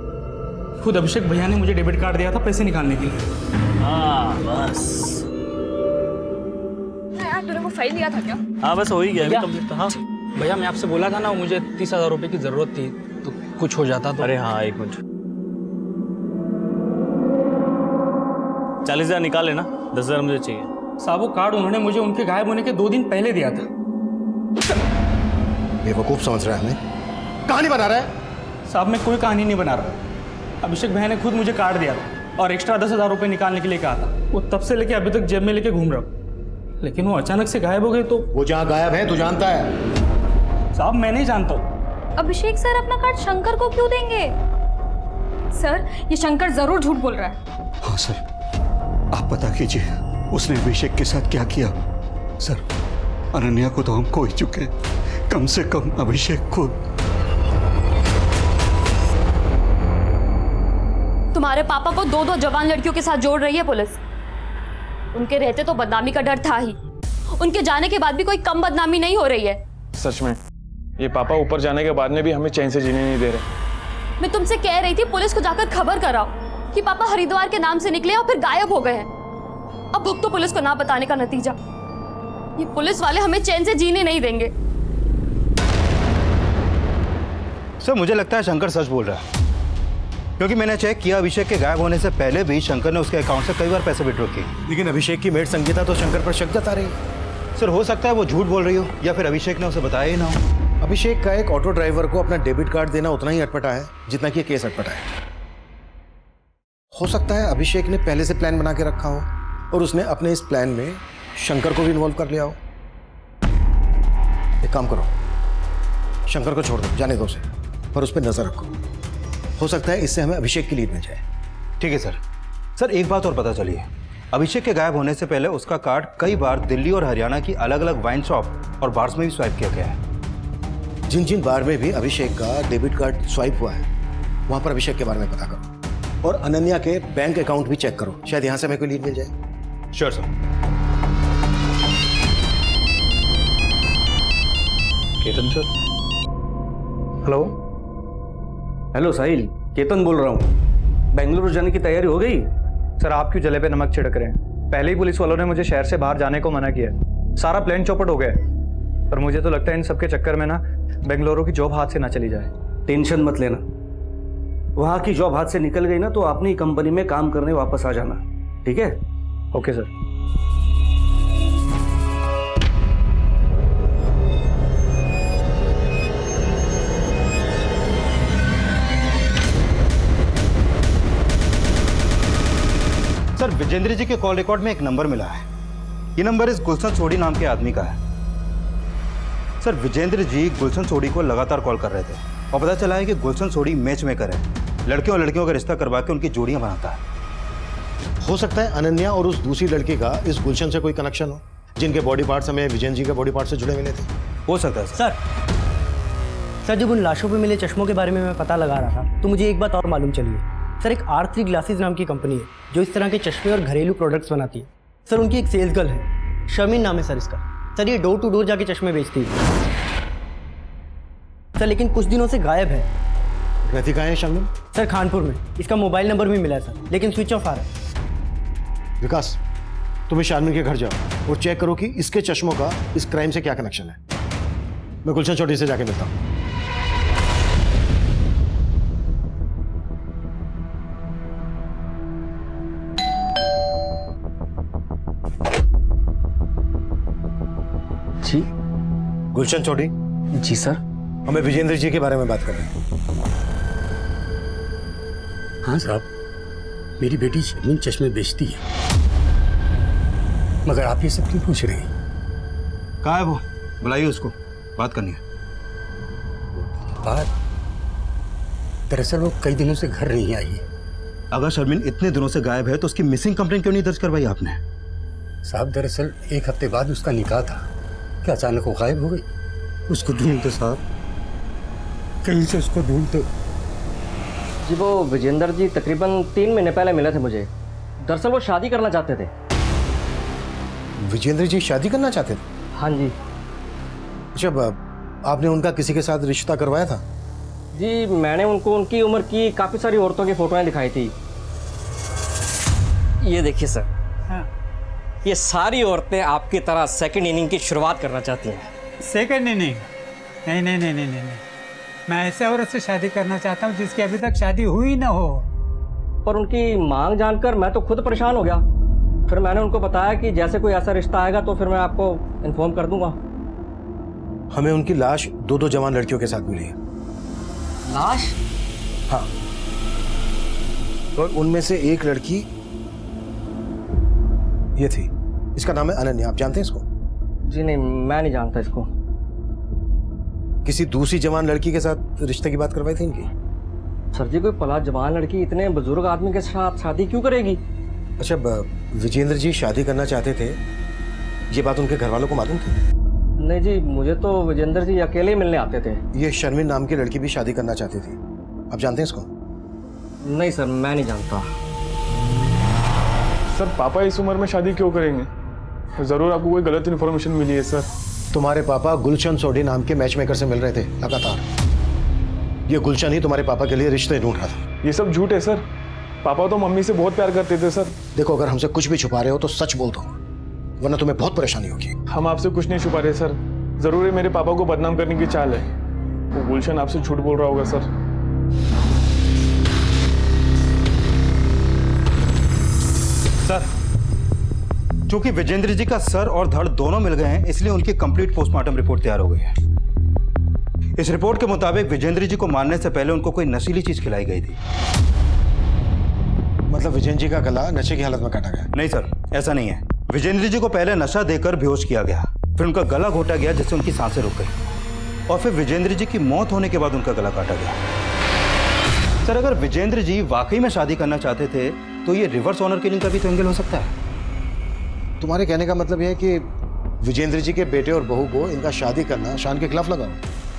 खुद अभिषेक भैया ने मुझे डेबिट कार्ड दिया था पैसे निकालने के लिए। हाँ बस। यार तूने वो फाइल दिया था क्या? हाँ बस हो ही गया भैया, कंप्लीट। हाँ भैया, मैं आपसे बोला था ना मुझे 30,000 रुपए की जरूरत थी, तो कुछ हो जाता तो। अरे हाँ, एक मिनट। 40,000 निकाले ना, 10,000 मुझे चाहिए। साहब, वो कार्ड उन्होंने मुझे उनके गायब होने के 2 दिन पहले दिया था। बेवकूफ समझ रहा है हमें? कहानी बना रहा है? साहब, मैं कोई कहानी नहीं बना रहा। अभिषेक भैया ने खुद मुझे कार्ड दिया था और एक्स्ट्रा 10,000 रुपए निकालने के लिए कहा था। वो तब से लेके अभी तक जेब में लेके घूम रहा हूँ, लेकिन वो अचानक से गायब हो गए। तो वो जहाँ गायब है तू जानता है? साहब, मैं नहीं जानता हूँ। अभिषेक सर अपना कार्ड शंकर को क्यों देंगे? सर, ये शंकर जरूर झूठ बोल रहा है। हाँ सर, आप पता कीजिए उसने अभिषेक के साथ क्या किया। सर, अनन्या को तो हम खो ही चुके, कम से कम अभिषेक को। तुम्हारे पापा को 2-2 जवान लड़कियों के साथ जोड़ रही है पुलिस। उनके रहते तो बदनामी का डर था ही, उनके जाने के बाद भी कोई कम बदनामी नहीं हो रही है। सच में ये पापा ऊपर जाने के बाद में भी हमें चैन से जीने नहीं दे रहे। मैं तुमसे कह रही थी पुलिस को जाकर खबर कराओ कि पापा हरिद्वार के नाम से निकले और फिर गायब हो गए हैं। अब भुगतो पुलिस को ना बताने का नतीजा। ये पुलिस वाले हमें चैन से जीने नहीं देंगे। सर, मुझे लगता है शंकर सच बोल रहा है, क्योंकि मैंने चेक किया अभिषेक के गायब होने से पहले भी शंकर ने उसके अकाउंट से कई बार पैसे विड्रॉ किए। लेकिन अभिषेक की मेड संगीता तो शंकर पर शक जता रही है। सर, हो सकता है वो झूठ बोल रही हो या फिर अभिषेक ने उसे बताया ही ना हो। अभिषेक का एक ऑटो ड्राइवर को अपना डेबिट कार्ड देना उतना ही अटपटा है जितना कि केस अटपटा है। हो सकता है अभिषेक ने पहले से प्लान बना के रखा हो और उसने अपने इस प्लान में शंकर को भी इन्वॉल्व कर लिया हो। एक काम करो, शंकर को छोड़ दो, जाने दो उसे, पर उस पर नजर रखो। हो सकता है इससे हमें अभिषेक की लीड मिल जाए। ठीक है सर। सर, एक बात और पता चली है, अभिषेक के गायब होने से पहले उसका कार्ड कई बार दिल्ली और हरियाणा की अलग अलग वाइन शॉप और बार्स में भी स्वाइप किया गया है। जिन जिन बार में भी अभिषेक का डेबिट कार्ड स्वाइप हुआ है वहां पर अभिषेक के बारे में पता करो। और अनन्या के बैंक अकाउंट भी चेक करो, शायद यहां से हमें कोई लीड मिल जाए। Sure sir. Ketan sir. Hello hello Sahil, Ketan बोल रहा हूँ। बेंगलुरु जाने की तैयारी हो गई? सर आप क्यों जले पे नमक छिड़क रहे हैं? पहले ही पुलिस वालों ने मुझे शहर से बाहर जाने को मना किया है। सारा प्लान चौपट हो गया है। पर मुझे तो लगता है इन सबके चक्कर में ना बेंगलुरु की जॉब हाथ से ना चली जाए। टेंशन मत लेना, वहाँ की जॉब हाथ से निकल गई ना तो अपनी कंपनी में काम करने वापस आ जाना, ठीक है? Okay sir. सर विजेंद्र जी के कॉल रिकॉर्ड में एक नंबर मिला है। ये नंबर इस गुलशन सोडी नाम के आदमी का है। सर विजेंद्र जी गुलशन सोडी को लगातार कॉल कर रहे थे और पता चला है कि गुलशन सोडी मैच मेकर है, लड़के और लड़कियों का रिश्ता करवा के उनकी जोड़ियां बनाता है। हो सकता है अनन्या और उस दूसरी लड़की का इस गुलशन से कोई कनेक्शन हो, जिनके बॉडी पार्ट्स हमें विजेंद्र जी के बॉडी पार्ट से जुड़े मिले थे। हो सकता है सर। सर जब उन लाशों पे मिले चश्मों के बारे में मैं पता लगा रहा था तो मुझे एक बात और मालूम चली है। सर एक R3 ग्लासेस नाम की कंपनी है जो इस तरह के चश्मे और घरेलू प्रोडक्ट्स बनाती है। सर उनकी एक सेल्स गर्ल है, शर्मिन नाम है सर इसका। सर ये डोर टू डोर जाके चश्मे बेचती है सर, लेकिन कुछ दिनों से गायब है। रहती कहाँ है शर्मिन? सर खानपुर में। इसका मोबाइल नंबर भी मिला है सर, लेकिन स्विच ऑफ आ रहा है। विकास तुम्हें शारमिन के घर जाओ और चेक करो कि इसके चश्मों का इस क्राइम से क्या कनेक्शन है। मैं गुलशन चौधरी से जाके मिलता हूँ। जी गुलशन चौधरी। जी सर। हमें विजेंद्र जी के बारे में बात करनी है। हाँ साहब, मेरी बेटी शर्मिन चश्मे बेचती है, मगर आप ये सब क्यों पूछ रहे हैं? कहाँ है वो? बुलाइए उसको, बात करनी है। बात? दरअसल वो कई दिनों से घर नहीं आई है। अगर शर्मिन इतने दिनों से गायब है तो उसकी मिसिंग कंप्लेंट क्यों नहीं दर्ज करवाई आपने? साहब दरअसल एक हफ्ते बाद उसका निकाह था, क्या अचानक वो गायब हो गई? उसको ढूंढते साहब, कहीं से उसको ढूंढते। जी वो विजेंद्र जी तकरीबन 3 महीने पहले मिले थे मुझे। दरअसल वो शादी करना चाहते थे। विजेंद्र जी शादी करना चाहते थे? हाँ जी। अच्छा, आपने उनका किसी के साथ रिश्ता करवाया था? जी मैंने उनको उनकी उम्र की काफ़ी सारी औरतों की फ़ोटोएं दिखाई थी। ये देखिए सर, हाँ। ये सारी औरतें आपकी तरह सेकंड इनिंग की शुरुआत करना चाहती हैं। Second inning? नहीं नहीं नहीं नहीं नहीं, मैं ऐसे औरत से शादी करना चाहता हूँ जिसकी अभी तक शादी हुई ना हो। पर उनकी मांग जानकर मैं तो खुद परेशान हो गया। फिर मैंने उनको बताया कि जैसे कोई ऐसा रिश्ता आएगा तो फिर मैं आपको इन्फॉर्म कर दूंगा। हमें उनकी लाश 2 जवान लड़कियों के साथ मिली है। लाश? हाँ, और उनमें से एक लड़की ये थी। इसका नाम है अनन्या। आप जानते हैं इसको? जी नहीं, मैं नहीं जानता इसको। किसी दूसरी जवान लड़की के साथ रिश्ते की बात करवाई थी इनकी? सर जी कोई पला जवान लड़की इतने बुजुर्ग आदमी के साथ शादी क्यों करेगी? अच्छा, विजेंद्र जी शादी करना चाहते थे, ये बात उनके घर वालों को मालूम थी? नहीं जी, मुझे तो विजेंद्र जी अकेले मिलने आते थे। ये शर्मिन नाम की लड़की भी शादी करना चाहती थी। आप जानते हैं इसको? नहीं सर, मैं नहीं जानता। सर पापा इस उम्र में शादी क्यों करेंगे? जरूर आपको कोई गलत इन्फॉर्मेशन मिली है सर। तुम्हारे पापा गुलशन सोडी नाम के मैच मेकर से मिल रहे थे लगातार। ये गुलशन ही तुम्हारे पापा के लिए रिश्ते ढूंढ रहा था। ये सब झूठ है सर। पापा तो मम्मी से बहुत प्यार करते थे सर। देखो, अगर हमसे कुछ भी छुपा रहे हो तो सच बोल दो, वरना तुम्हें बहुत परेशानी होगी। हम आपसे कुछ नहीं छुपा रहे सर। जरूर है मेरे पापा को बदनाम करने की चाल है। वो गुलशन आपसे झूठ बोल रहा होगा सर। सर, चूंकि विजेंद्र जी का सर और धड़ दोनों मिल गए हैं, इसलिए उनकी कंप्लीट पोस्टमार्टम रिपोर्ट तैयार हो गई है। इस रिपोर्ट के मुताबिक विजेंद्र जी को मारने से पहले उनको कोई नशीली चीज खिलाई गई थी। मतलब विजेंद्र जी का गला नशे की हालत में काटा गया? नहीं सर, ऐसा नहीं है। विजेंद्र जी को पहले नशा देकर बेहोश किया गया, फिर उनका गला घोटा गया जिससे उनकी सांसें रुक गई, और फिर विजेंद्र जी की मौत होने के बाद उनका गला काटा गया। सर, अगर विजेंद्र जी वाकई में शादी करना चाहते थे तो ये रिवर्स ऑनर किलिंग का भी तो एंगल हो सकता है। तुम्हारे कहने का मतलब यह है कि विजेंद्र जी के बेटे और बहू को इनका शादी करना शान के खिलाफ लगा?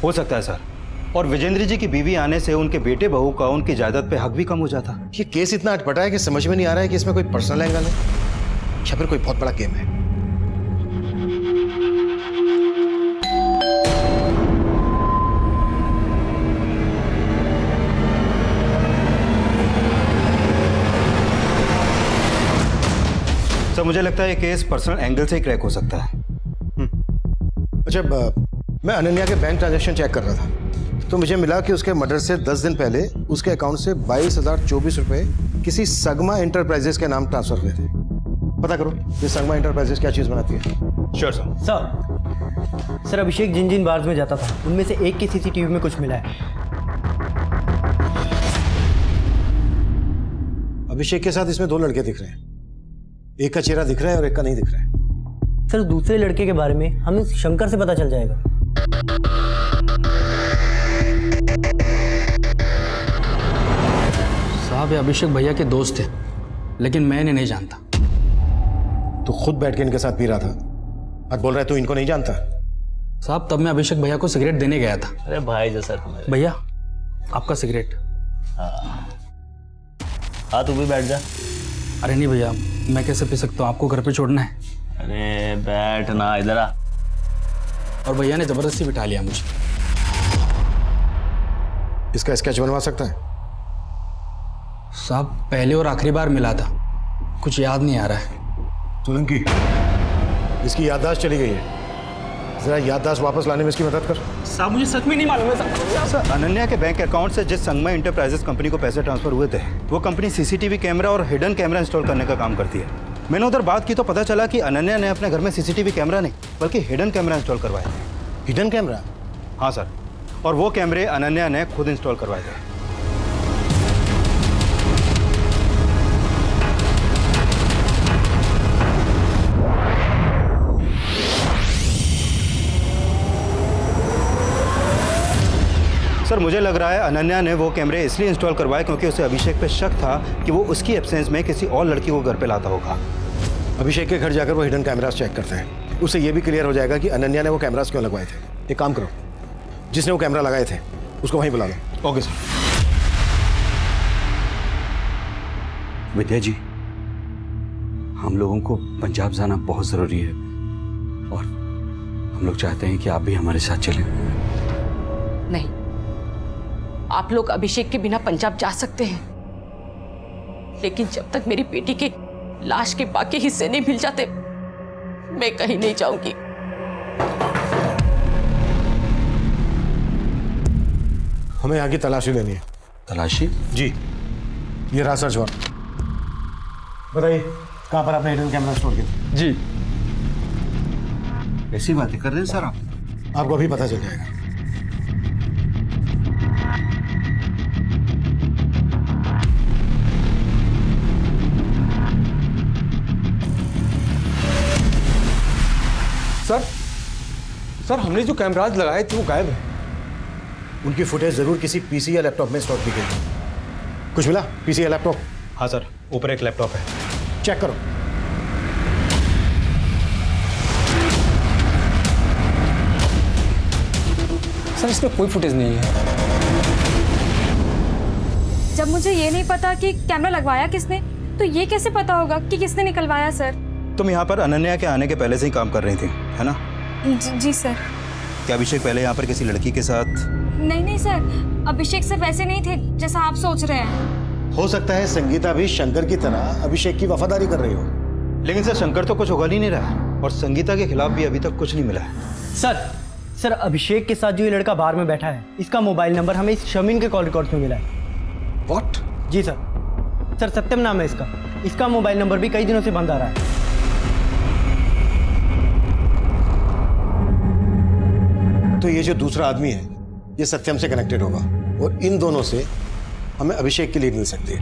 हो सकता है सर, और विजेंद्र जी की बीवी आने से उनके बेटे बहू का उनकी जायदाद पे हक भी कम हो जाता। ये केस इतना अटपटा है कि समझ में नहीं आ रहा है कि इसमें कोई पर्सनल एंगल है या फिर कोई बहुत बड़ा गेम है। सर मुझे लगता है ये केस पर्सनल एंगल से ही क्रैक हो सकता है। अच्छा, मैं अनन्या के बैंक ट्रांजैक्शन चेक कर रहा था तो मुझे मिला कि उसके मर्डर से 10 दिन पहले उसके अकाउंट से 22,024 रुपए किसी सगमा इंटरप्राइजेस के नाम ट्रांसफर हुए थे। पता करो ये सगमा इंटरप्राइजेस क्या चीज़ बनाती है। Sure sir. सर अभिषेक जिन जिन बार्स में जाता था उनमें से एक की सीसीटीवी में कुछ मिला है। अभिषेक के साथ इसमें 2 लड़के दिख रहे हैं, एक का चेहरा दिख रहा है और एक का नहीं दिख रहा है। सर दूसरे लड़के के बारे में हमें शंकर से पता चल जाएगा। साहब ये अभिषेक भैया के दोस्त थे, लेकिन मैं इन्हें नहीं जानता। तो खुद बैठ के इनके साथ पी रहा था और बोल रहा है तू इनको नहीं जानता। साहब तब मैं अभिषेक भैया को सिगरेट देने गया था। अरे भाई जैसा तुम्हारे। भैया आपका सिगरेट। हाँ तू भी बैठ जा। अरे नहीं भैया, मैं कैसे पी सकता हूँ, आपको घर पे छोड़ना है। अरे बैठ ना, इधर आ। और भैया ने जबरदस्ती बिठा लिया मुझे। इसका स्केच बनवा सकता है? साहब पहले और आखिरी बार मिला था, कुछ याद नहीं आ रहा है। सोलंकी, इसकी याददाश्त चली गई है, जरा याददाश्त वापस लाने में इसकी मदद कर। साहब मुझे सच में नहीं मालूम है। सर अनन्या के बैंक अकाउंट से जिस संगमा इंटरप्राइजेस कंपनी को पैसे ट्रांसफर हुए थे वो कंपनी सीसीटीवी कैमरा और हिडन कैमरा इंस्टॉल करने का काम करती है। मैंने उधर बात की तो पता चला कि अनन्या ने अपने घर में सीसीटीवी कैमरा नहीं बल्कि हिडन कैमरा इंस्टॉल करवाए थे। Hidden camera? हाँ सर, और वो कैमरे अनन्या ने खुद इंस्टॉल करवाए थे। सर मुझे लग रहा है अनन्या ने वो कैमरे इसलिए इंस्टॉल करवाए क्योंकि उसे अभिषेक पे शक था कि वो उसकी एब्सेंस में किसी और लड़की को घर पे लाता होगा। अभिषेक के घर जाकर वो हिडन कैमरास चेक करते हैं, उससे ये भी क्लियर हो जाएगा कि अनन्या ने वो कैमरास क्यों लगवाए थे। एक काम करो, जिसने वो कैमरा लगाए थे उसको वहीं बुला लो। Okay sir. विद्या जी, हम लोगों को पंजाब जाना बहुत ज़रूरी है और हम लोग चाहते हैं कि आप भी हमारे साथ चलें। नहीं, आप लोग अभिषेक के बिना पंजाब जा सकते हैं, लेकिन जब तक मेरी बेटी के लाश के बाकी हिस्से नहीं मिल जाते मैं कहीं नहीं जाऊंगी। हमें यहाँ की तलाशी लेनी है। तलाशी? जी, ये रहा सर्च वारंट। बताइए कहाँ पर आपने हिडन कैमरा स्टोर किया? जी। ऐसी बातें कर रहे हैं सर आप? आपको अभी पता चल जाएगा। सर हमने जो कैमराज लगाए थे वो गायब है। उनकी फुटेज जरूर किसी पीसी या लैपटॉप में स्टोर की गई। कुछ मिला पीसी या लैपटॉप? हाँ सर, ऊपर एक लैपटॉप है। चेक करो। सर इसमें कोई फुटेज नहीं है। जब मुझे ये नहीं पता कि कैमरा लगवाया किसने, तो ये कैसे पता होगा कि किसने निकलवाया सर? तुम यहाँ पर अनन्या के आने के पहले से ही काम कर रही थी, है ना? जी सर। क्या अभिषेक पहले यहाँ पर किसी लड़की के साथ? नहीं सर, अभिषेक सिर्फ ऐसे नहीं थे जैसा आप सोच रहे हैं। हो सकता है संगीता भी शंकर की तरह अभिषेक की वफादारी कर रही हो। लेकिन सर शंकर तो कुछ उगल ही नहीं रहा और संगीता के खिलाफ भी अभी तक कुछ नहीं मिला है। सर अभिषेक के साथ जो ये लड़का बार में बैठा है, इसका मोबाइल नंबर हमें इस शमीन के कॉल रिकॉर्ड में मिला है। व्हाट? जी सर सत्यम नाम है इसका। इसका मोबाइल नंबर भी कई दिनों से बंद आ रहा है। तो ये जो दूसरा आदमी है ये सत्यम से कनेक्टेड होगा और इन दोनों से हमें अभिषेक की लीड मिल सकती है।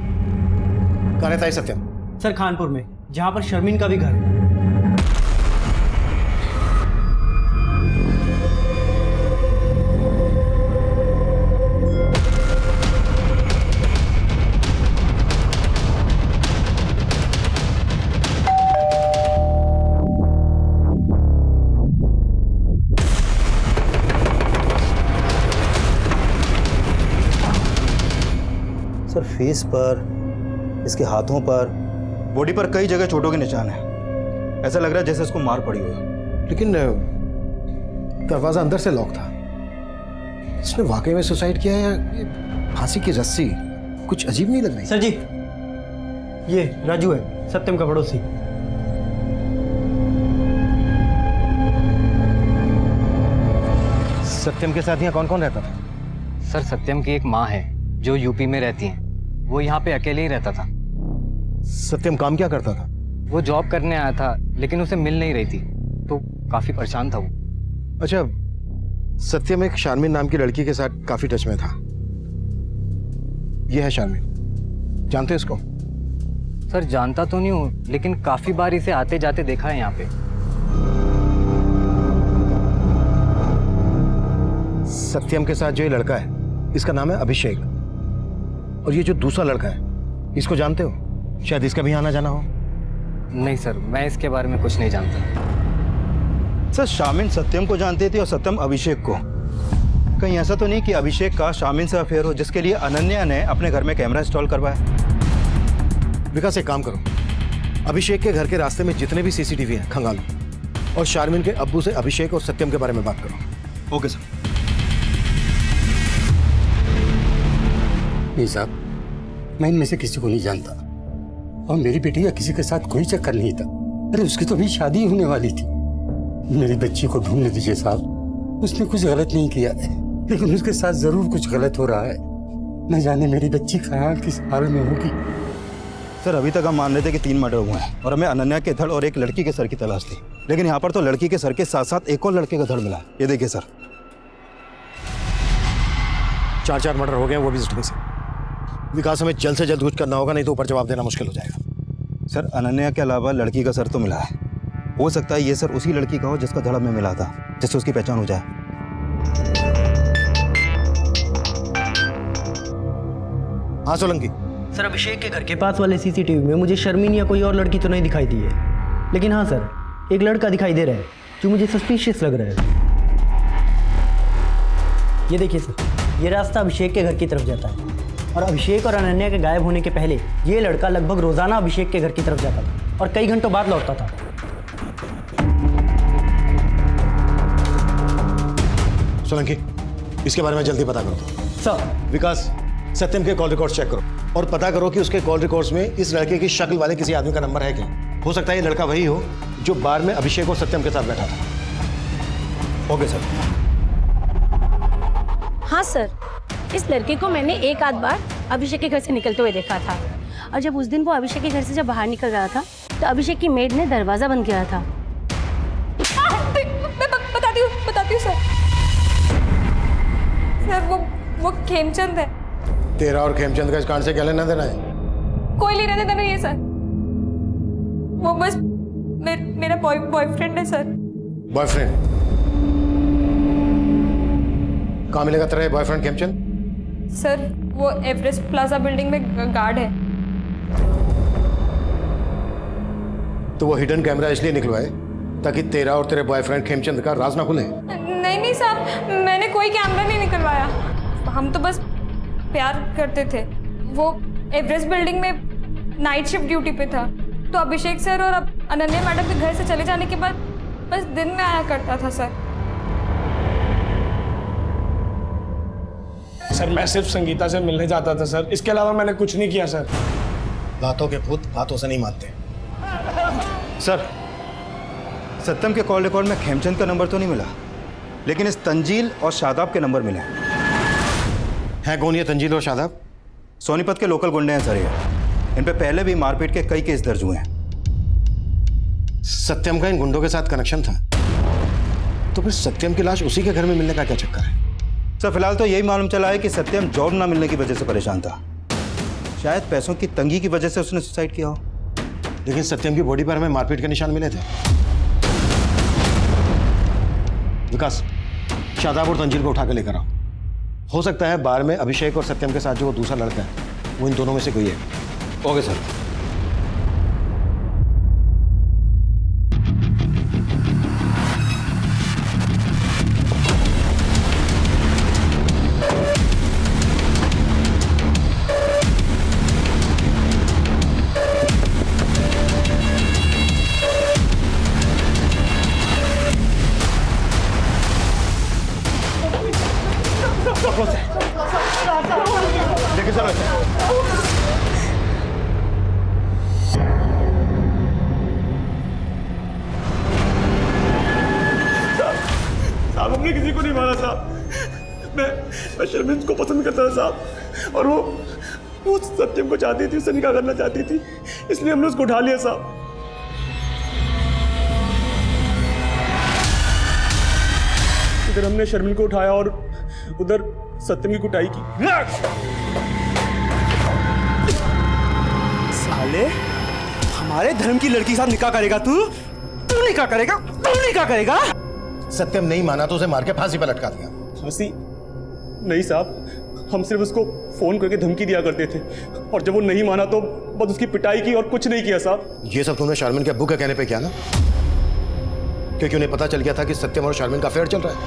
कहाँ रहता है सत्यम? सर खानपुर में, जहां पर शर्मीन का भी घर है। फेस पर, इसके हाथों पर, बॉडी पर कई जगह चोटों के निशान हैं। ऐसा लग रहा है जैसे इसको मार पड़ी हो। लेकिन दरवाजा अंदर से लॉक था। इसने वाकई में सुसाइड किया है या ये फांसी की रस्सी? कुछ अजीब नहीं लग रही? सर जी, ये राजू है, सत्यम का पड़ोसी। सत्यम के साथ यहाँ कौन कौन रहता था? सर सत्यम की एक माँ है जो यूपी में रहती है, वो यहाँ पे अकेले ही रहता था। सत्यम काम क्या करता था? वो जॉब करने आया था लेकिन उसे मिल नहीं रही थी, तो काफी परेशान था वो। अच्छा, सत्यम एक शारमिन नाम की लड़की के साथ काफी टच में था। ये है शारमिन, जानते हो इसको? सर जानता तो नहीं हूँ, लेकिन काफी बार इसे आते जाते देखा है यहाँ पे। सत्यम के साथ जो ये लड़का है, इसका नाम है अभिषेक। और ये जो दूसरा लड़का है, इसको जानते हो? शायद इसका भी आना जाना हो। नहीं सर, मैं इसके बारे में कुछ नहीं जानता। सर शामिन सत्यम को जानती थी और सत्यम अभिषेक को। कहीं ऐसा तो नहीं कि अभिषेक का शामिन से अफेयर हो, जिसके लिए अनन्या ने अपने घर में कैमरा इंस्टॉल करवाया? विकास एक काम करो, अभिषेक के घर के रास्ते में जितने भी सीसीटीवी हैं खंगालो और शारमिन के अब्बू से अभिषेक और सत्यम के बारे में बात करो। Okay sir. नहीं साहब, मैं इनमें से किसी को नहीं जानता और मेरी बेटी का किसी के साथ कोई चक्कर नहीं था। अरे उसकी तो अभी शादी होने वाली थी। मेरी बच्ची को ढूंढने दीजिए साहब, उसने कुछ गलत नहीं किया है, लेकिन उसके साथ जरूर कुछ गलत हो रहा है। न जाने मेरी बच्ची कहाँ किस हाल में होगी। सर अभी तक हम मान रहे थे कि 3 मर्डर हुए हैं और हमें अनन्या के धड़ और एक लड़की के सर की तलाश थी, लेकिन यहाँ पर तो लड़की के सर के साथ साथ एक और लड़के का धड़ मिला। ये देखिए सर, 4 मर्डर हो गए, वो भी ढंग से। विकास, हमें जल्द से जल्द कुछ करना होगा, नहीं तो ऊपर जवाब देना मुश्किल हो जाएगा। सर अनन्या के अलावा लड़की का सर तो मिला है, हो सकता है ये सर उसी लड़की का हो जिसका धड़ हमें मिला था, जिससे उसकी पहचान हो जाए। हाँ सोलंकी। सर अभिषेक के घर के पास वाले सीसीटीवी में मुझे शर्मिन या कोई और लड़की तो नहीं दिखाई दी है, लेकिन हाँ सर, एक लड़का दिखाई दे रहा है जो मुझे सस्पिशियस लग रहा है। ये देखिए सर, ये रास्ता अभिषेक के घर की तरफ जाता है और अभिषेक और अनन्या के गायब होने के पहले ये लड़का लगभग रोजाना अभिषेक के घर की तरफ जाता था और कई घंटों बाद लौटता था। सोलंकी, इसके बारे में जल्दी पता करो। सर। विकास, सत्यम के कॉल रिकॉर्ड्स चेक करो और पता करो कि उसके कॉल रिकॉर्ड्स में इस लड़के की शक्ल वाले किसी आदमी का नंबर है क्या। हो सकता है ये लड़का वही हो जो बार में अभिषेक और सत्यम के साथ बैठा था। Okay sir. हाँ सर, इस लड़के को मैंने एक आध बार अभिषेक के घर से निकलते हुए देखा था, और जब उस दिन वो अभिषेक के घर से जब बाहर निकल रहा था तो अभिषेक की मेड ने दरवाजा बंद किया था। बताती हूँ सर। सर वो खेमचंद है। तेरा और खेमचंद का इस कांड से क्या लेना देना है? कोई लेना देना नहीं है सर, वो बस मेरा बॉयफ्रेंड है सर। बॉयफ्रेंड? कहाँ मिलेगा तेरा बॉयफ्रेंड खेमचंद? सर वो एवरेस्ट प्लाजा बिल्डिंग में गार्ड है। तो वो हिडन कैमरा इसलिए निकलवाए ताकि तेरा और तेरे बॉयफ्रेंड खेमचंद का राज ना खुले? नहीं साहब, मैंने कोई कैमरा नहीं निकलवाया, हम तो बस प्यार करते थे। वो एवरेस्ट बिल्डिंग में नाइट शिफ्ट ड्यूटी पे था, तो अभिषेक सर और अनन्या मैडम के घर से चले जाने के बाद बस दिन में आया करता था सर। सर मैं सिर्फ संगीता से मिलने जाता था सर, इसके अलावा मैंने कुछ नहीं किया सर। बातों के भूत बातों से नहीं मानते। सर सत्यम के कॉल रिकॉर्ड में खेमचंद का नंबर तो नहीं मिला, लेकिन इस तंजील और शादाब के नंबर मिले हैं। कौन ये तंजील और शादाब? सोनीपत के लोकल गुंडे हैं सर ये। इन पे पहले भी मारपीट के कई केस दर्ज हुए हैं। सत्यम का इन गुंडों के साथ कनेक्शन था, तो फिर सत्यम की लाश उसी के घर में मिलने का क्या चक्कर है? सर फिलहाल तो यही मालूम चला है कि सत्यम जॉब ना मिलने की वजह से परेशान था, शायद पैसों की तंगी की वजह से उसने सुसाइड किया हो। लेकिन सत्यम की बॉडी पर हमें मारपीट के निशान मिले थे। विकास, शादाब और तंजील को उठा के लेकर आओ। हो सकता है बार में अभिषेक और सत्यम के साथ जो वो दूसरा लड़का है वो इन दोनों में से कोई है। Okay sir. साहब, हमने किसी को नहीं मारा साहब। मैं शर्मिन को पसंद करता था साहब, और वो सत्यम को चाहती थी, उससे निकाह करना चाहती थी, इसलिए हमने उसको उठा लिया साहब। इधर हमने शर्मिन को उठाया और उधर सत्यम की कुटाई की। साले, हमारे धर्म की लड़की के साथ निकाह करेगा तू? तू निकाह करेगा? तू निकाह करेगा? सत्यम नहीं माना तो उसे मार के फांसी पर लटका दिया। फांसी नहीं साहब, हम सिर्फ उसको फोन करके धमकी दिया करते थे, और जब वो नहीं माना तो बस उसकी पिटाई की और कुछ नहीं किया साहब। ये सब तुमने शारमिन के अब्बू के कहने पे किया ना? क्योंकि उन्हें पता चल गया था कि सत्यम और शारमिन का अफेयर चल रहा है।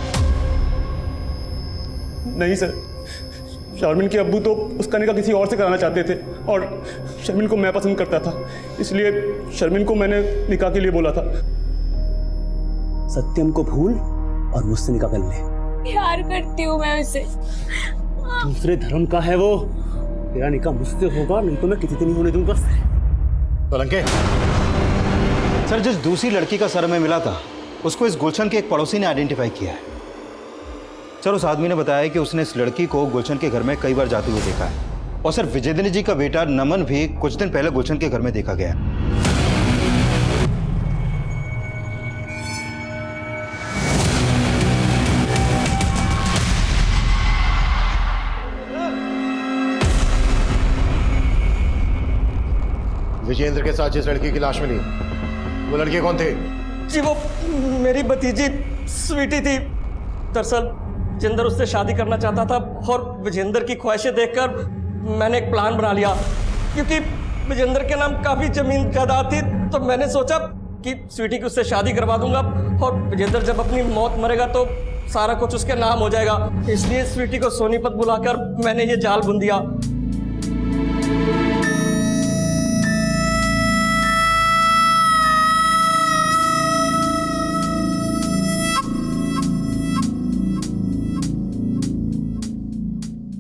नहीं सर, शारमिन के अब्बू तो उसका निकाह किसी और से कराना चाहते थे, और शर्मिन को मैं पसंद करता था, इसलिए शर्मिन को मैंने निकाह के लिए बोला था। सत्यम को भूल और मुझसे निकाह कर ले। प्यार करती हूँ मैं उसे। दूसरे धर्म का है वो। तेरा निकाह मुझसे होगा, नहीं तो मैं किसी दिन नहीं होने दूंगा। सोलंके, सर, जिस दूसरी लड़की का सर में मिला था उसको इस गुलशन के एक पड़ोसी ने आइडेंटिफाई किया है। सर, उस आदमी ने बताया कि उसने इस लड़की को गुलशन के घर में कई बार जाते हुए देखा है, और सर विजेंद्र जी का बेटा नमन भी कुछ दिन पहले गुलशन के घर में देखा गया। विजेंद्र के साथ जिस लड़की की लाश मिली, वो लड़की कौन थे? जी वो मेरी भतीजी स्वीटी थी। दरअसल विजेंद्र उससे शादी करना चाहता था, और विजेंद्र की ख्वाहिशें देखकर मैंने एक प्लान बना लिया। क्योंकि विजेंद्र के नाम काफ़ी जमीन जायदाद थी, तो मैंने सोचा कि स्वीटी की उससे शादी करवा दूंगा, और विजेंद्र जब अपनी मौत मरेगा तो सारा कुछ उसके नाम हो जाएगा। इसलिए स्वीटी को सोनीपत बुलाकर मैंने ये जाल बुन दिया।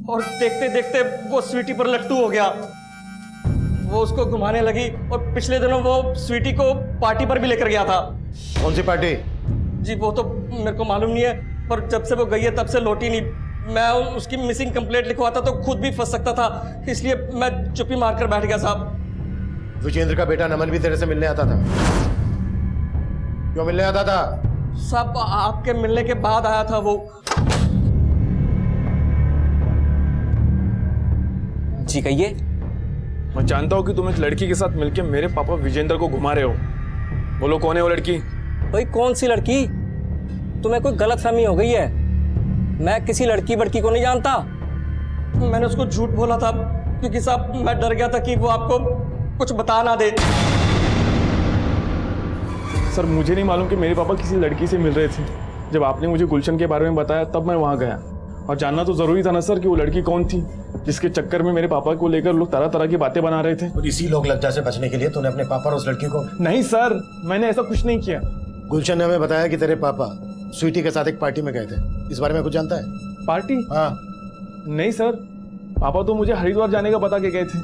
और देखते देखते वो स्वीटी पर लट्टू हो गया। वो उसको घुमाने लगी, और पिछले दिनों वो स्वीटी को पार्टी पर भी लेकर गया था। कौन सी पार्टी? जी वो तो मेरे को मालूम नहीं है, पर जब से वो गई है तब से लौटी नहीं। मैं उसकी मिसिंग कंप्लेंट लिखवाता तो खुद भी फंस सकता था, इसलिए मैं चुप्पी मारकर बैठ गया साहब। विजेंद्र का बेटा नमन भी तेरे से मिलने आता था? क्यों मिलने आता था? साहब आपके मिलने के बाद आया था वो। जी कहिए। मैं जानता हूँ कि तुम एक लड़की के साथ मिलकर मेरे पापा विजेंद्र को घुमा रहे हो। बोलो कौन है वो लड़की? भाई कौन सी लड़की? तुम्हें कोई गलतफहमी हो गई है। मैं किसी लड़की बड़की को नहीं जानता। मैंने उसको झूठ बोला था, क्योंकि साहब मैं डर गया था कि वो आपको कुछ बता ना दे। सर मुझे नहीं मालूम कि मेरे पापा किसी लड़की से मिल रहे थे। जब आपने मुझे गुलशन के बारे में बताया तब मैं वहाँ गया, और जानना तो जरूरी था ना सर कि वो लड़की कौन थी, जिसके चक्कर में मेरे पापा को लेकर लोग तरह तरह की बातें बना रहे थे। और इसी लोग लज्जा से बचने के लिए तूने अपने पापा और उस लड़की को? नहीं सर, मैंने ऐसा कुछ नहीं किया। गुलशन ने हमें बताया कि तेरे पापा स्वीटी के साथ एक पार्टी में गए थे। इस बारे में कुछ जानता है? पार्टी? हाँ। नहीं सर, पापा तो मुझे हरिद्वार जाने का बता के गए थे।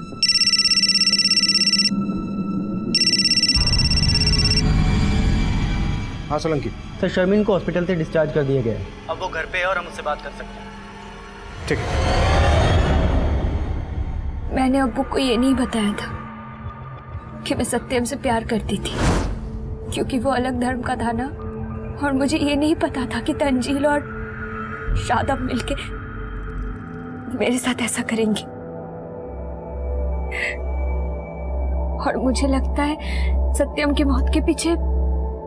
हाँ सोलंकी। सर, शर्मिन को हॉस्पिटल से डिस्चार्ज कर दिया गया है। अब वो घर पे है और हम उससे बात कर सकते हैं। ठीक। मैंने अब्बू को ये नहीं बताया था कि मैं सत्यम से प्यार करती थी, क्योंकि वो अलग धर्म का था ना, और मुझे ये नहीं पता था कि तंजील और शादाब मिलके मेरे साथ ऐसा करेंगी। और मुझे लगता है सत्यम की मौत के पीछे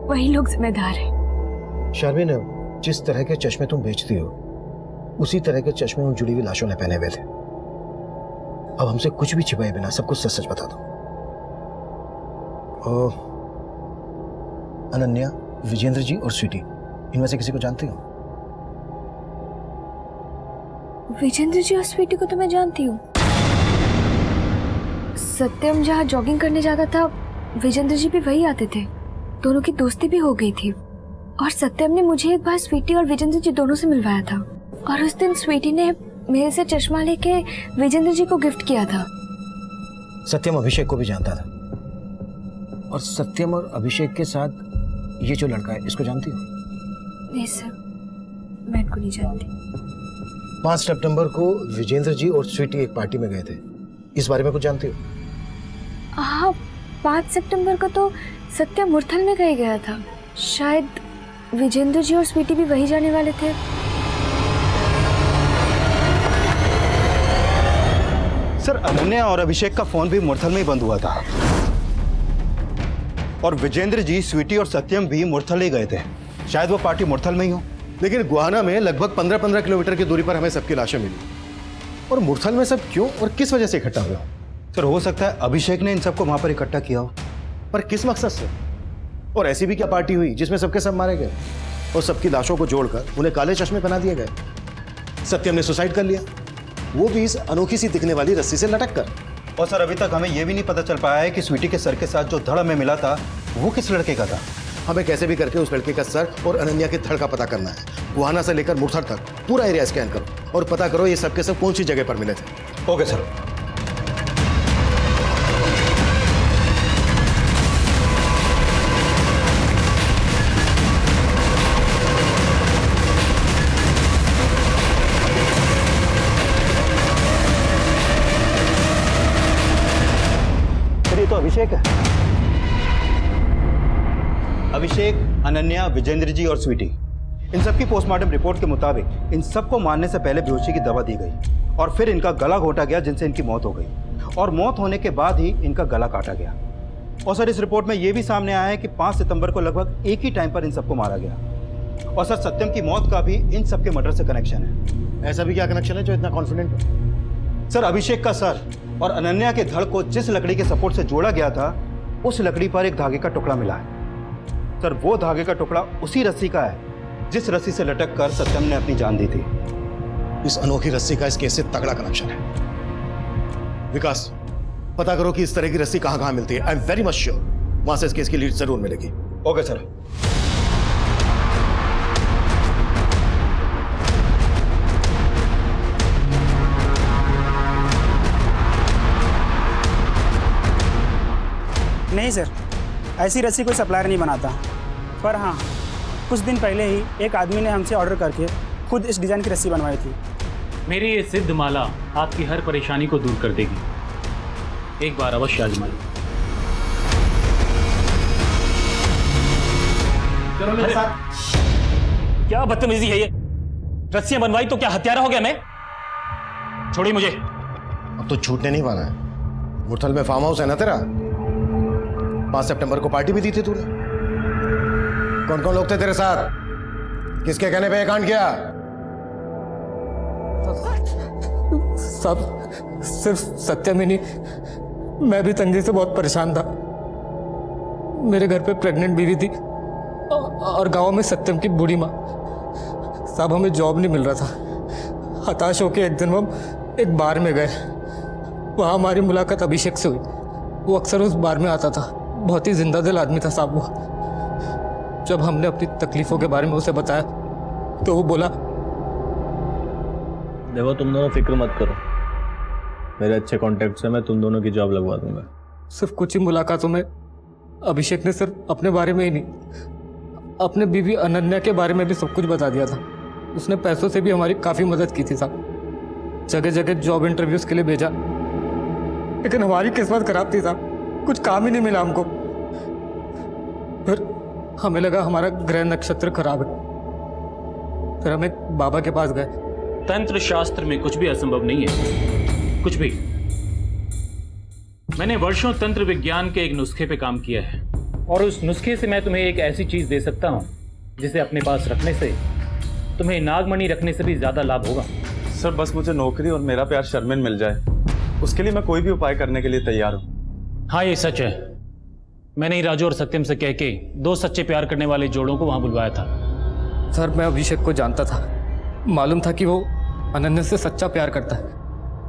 वही लोग जिम्मेदार हैं। शर्मिन, जिस तरह के चश्मे तुम बेचती हो उसी तरह के चश्मे उन जुड़ी हुई लाशों ने पहने हुए थे। अब हमसे कुछ भी छिपाए बिना सब कुछ सच सच बता दो। अनन्या, विजेंद्र जी और स्वीटी, इनमें से किसी को जानती हो? विजेंद्र जी और स्वीटी को तो मैं जानती हूँ। सत्यम जहाँ जॉगिंग करने जाता था, विजेंद्र जी भी वही आते थे। दोनों की दोस्ती भी हो गई थी, और सत्यम ने मुझे एक बार स्वीटी और विजेंद्र जी दोनों से मिलवाया था, और उस दिन स्वीटी ने मेरे से चश्मा लेके विजेंद्र जी को गिफ्ट किया था। सत्यम अभिषेक को भी जानता था, और सत्यम और अभिषेक के साथ ये जो लड़का है इसको जानती हो? नहीं सर, मैं इनको नहीं जानती। 5 सितंबर को विजेंद्र जी और स्वीटी एक पार्टी में गए थे, इस बारे में कुछ जानती हो? हाँ, 5 सितंबर को तो सत्या मुरथल में कहीं गया था। शायद विजेंद्र जी और स्वीटी भी वही जाने वाले थे। सर, अनन्या और अभिषेक का फोन भी मुरथल में ही बंद हुआ था और विजेंद्र जी, स्वीटी और सत्यम भी मुरथल ही गए थे। शायद वो पार्टी मुरथल में ही हो। लेकिन गुहाना में लगभग 15-15 किलोमीटर की दूरी पर हमें सबकी लाशें मिली, और मुरथल में सब क्यों और किस वजह से इकट्ठा हुए हो? सर, हो सकता है अभिषेक ने इन सबको वहां पर इकट्ठा किया हो। पर किस मकसद से? और ऐसी भी क्या पार्टी हुई जिसमें सबके सब मारे गए और सबकी लाशों को जोड़कर उन्हें काले चश्मे पहना दिए गए? सत्यम ने सुसाइड कर लिया, वो भी इस अनोखी सी दिखने वाली रस्सी से लटक कर। और सर, अभी तक हमें यह भी नहीं पता चल पाया है कि स्वीटी के सर के साथ जो धड़ हमें मिला था वो किस लड़के का था। हमें कैसे भी करके उस लड़के का सर और अनन्या के धड़ का पता करना है। गुहाना से लेकर मुरथल तक पूरा एरिया स्कैन करो और पता करो ये सब के सब कौन सी जगह पर मिले थे। Okay sir. ये तो अभिषेक है। अभिषेक, अनन्या, विजेंद्र जी और स्वीटी, इन सबकी पोस्टमार्टम रिपोर्ट के मुताबिक इन सबको मारने से पहले बेहोशी की दवा दी गई और फिर इनका गला घोटा गया, जिनसे इनकी मौत हो गई और मौत होने के बाद ही इनका गला काटा गया। और सर, इस रिपोर्ट में यह भी सामने आया है कि 5 सितंबर को लगभग एक ही टाइम पर इन सबको मारा गया। और सर, सत्यम की मौत का भी इन सबके मर्डर से कनेक्शन है। ऐसा भी क्या कनेक्शन है जो इतना कॉन्फिडेंट हो? सर, अभिषेक का सर और अनन्या के धड़ को जिस लकड़ी के सपोर्ट से जोड़ा गया था, उस लकड़ी पर एक धागे का टुकड़ा मिला है। सर, वो धागे का टुकड़ा उसी रस्सी का है जिस रस्सी से लटक कर सत्यम ने अपनी जान दी थी। इस अनोखी रस्सी का इस केस से तगड़ा कनेक्शन है। विकास, पता करो कि इस तरह की रस्सी कहां कहां मिलती है। I am very much sure वहां से इस केस की लीड जरूर मिलेगी। Okay sir. नहीं सर, ऐसी रस्सी कोई सप्लायर नहीं बनाता। पर हाँ, कुछ दिन पहले ही एक आदमी ने हमसे ऑर्डर करके खुद इस डिज़ाइन की रस्सी बनवाई थी। मेरी ये सिद्ध माला आपकी हर परेशानी को दूर कर देगी। एक बार अवश्य आजमाइए। चलो मेरे साथ। क्या बदतमीजी है ये? रस्सियां बनवाई तो क्या हत्यारा हो गया मैं? छोड़िए मुझे। अब तो छूटने नहीं वाला है। मुरथल में फार्म हाउस है ना तेरा? 5 सितंबर को पार्टी भी दी थी तूने। कौन कौन लोग थे तेरे साथ? किसके कहने पे ये कांड किया? सब सिर्फ सत्यम ही नहीं, मैं भी तंगी से बहुत परेशान था। मेरे घर पे प्रेग्नेंट बीवी थी और गांव में सत्यम की बूढ़ी माँ। साहब, हमें जॉब नहीं मिल रहा था। हताश होकर एक दिन हम एक बार में गए। वहाँ हमारी मुलाकात अभिषेक से हुई। वो अक्सर उस बार में आता था। बहुत ही जिंदा दिल आदमी था साहब वो। जब हमने अपनी तकलीफों के बारे में उसे बताया तो वो बोला, देखो तुम दोनों फिक्र मत करो, मेरे अच्छे कॉन्टैक्ट से मैं तुम दोनों की जॉब लगवा दूंगा। सिर्फ कुछ ही मुलाकातों में अभिषेक ने सिर्फ अपने बारे में ही नहीं, अपने बीवी अनन्या के बारे में भी सब कुछ बता दिया था। उसने पैसों से भी हमारी काफ़ी मदद की थी साहब। जगह जगह जॉब इंटरव्यूज के लिए भेजा, लेकिन हमारी किस्मत खराब थी साहब। कुछ काम ही नहीं मिला हमको। फिर हमें लगा हमारा ग्रह नक्षत्र खराब है। फिर हम एक बाबा के पास गए। तंत्र शास्त्र में कुछ भी असंभव नहीं है, कुछ भी। मैंने वर्षों तंत्र विज्ञान के एक नुस्खे पे काम किया है और उस नुस्खे से मैं तुम्हें एक ऐसी चीज दे सकता हूं जिसे अपने पास रखने से तुम्हें नागमणि रखने से भी ज्यादा लाभ होगा। सर, बस मुझे नौकरी और मेरा प्यार शर्मिन मिल जाए, उसके लिए मैं कोई भी उपाय करने के लिए तैयार हूँ। हाँ, ये सच है। मैंने ही राजू और सत्यम से कह के 2 सच्चे प्यार करने वाले जोड़ों को वहां बुलवाया था। सर, मैं अभिषेक को जानता था। मालूम था कि वो अनन्या से सच्चा प्यार करता है।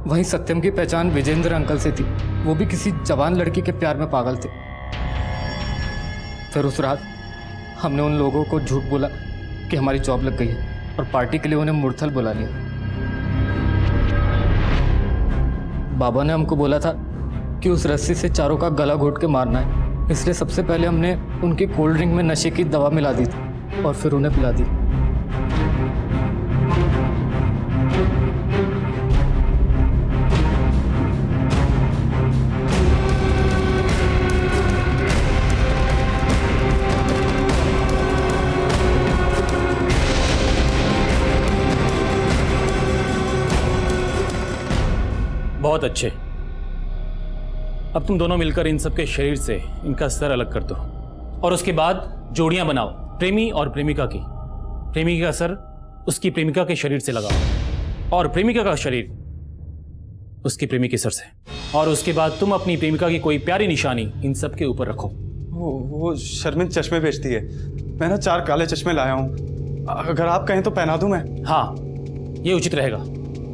वहीं सत्यम की पहचान विजेंद्र अंकल से थी। वो भी किसी जवान लड़की के प्यार में पागल थे। फिर उस रात हमने उन लोगों को झूठ बोला कि हमारी जॉब लग गई है और पार्टी के लिए उन्हें मुरथल बुला लिया। बाबा ने हमको बोला था कि उस रस्सी से चारों का गला घोट के मारना है, इसलिए सबसे पहले हमने उनकी कोल्ड ड्रिंक में नशे की दवा मिला दी थी और फिर उन्हें पिला दी। बहुत अच्छे। अब तुम दोनों मिलकर इन सबके शरीर से इनका सर अलग कर दो और उसके बाद जोड़ियां बनाओ प्रेमी और प्रेमिका की। प्रेमिका का सर उसकी प्रेमिका के शरीर से लगाओ और प्रेमिका का शरीर उसकी प्रेमी के सर से, और उसके बाद तुम अपनी प्रेमिका की कोई प्यारी निशानी इन सब के ऊपर रखो। वो शर्मिन चश्मे बेचती है, मैं ना 4 काले चश्मे लाया हूँ, अगर आप कहें तो पहना दूं मैं। हाँ, ये उचित रहेगा।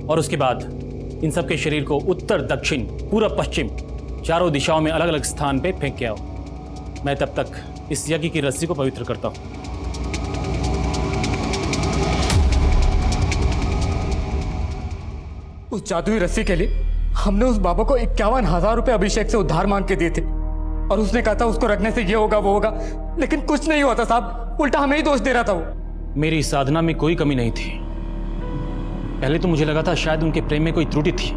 और उसके बाद इन सब के शरीर को उत्तर, दक्षिण, पूरब, पश्चिम चारों दिशाओं में अलग अलग स्थान पे फेंक के आओ। मैं तब तक इस यज्ञ की रस्सी को पवित्र करता हूँ। उस जादुई रस्सी के लिए हमने उस बाबा को 51,000 रुपए अभिषेक से उधार मांग के दिए थे और उसने कहा था उसको रखने से ये होगा वो होगा, लेकिन कुछ नहीं हुआ था साहब, उल्टा हमें ही दोष दे रहा था वो। मेरी साधना में कोई कमी नहीं थी। पहले तो मुझे लगा था शायद उनके प्रेम में कोई त्रुटि थी,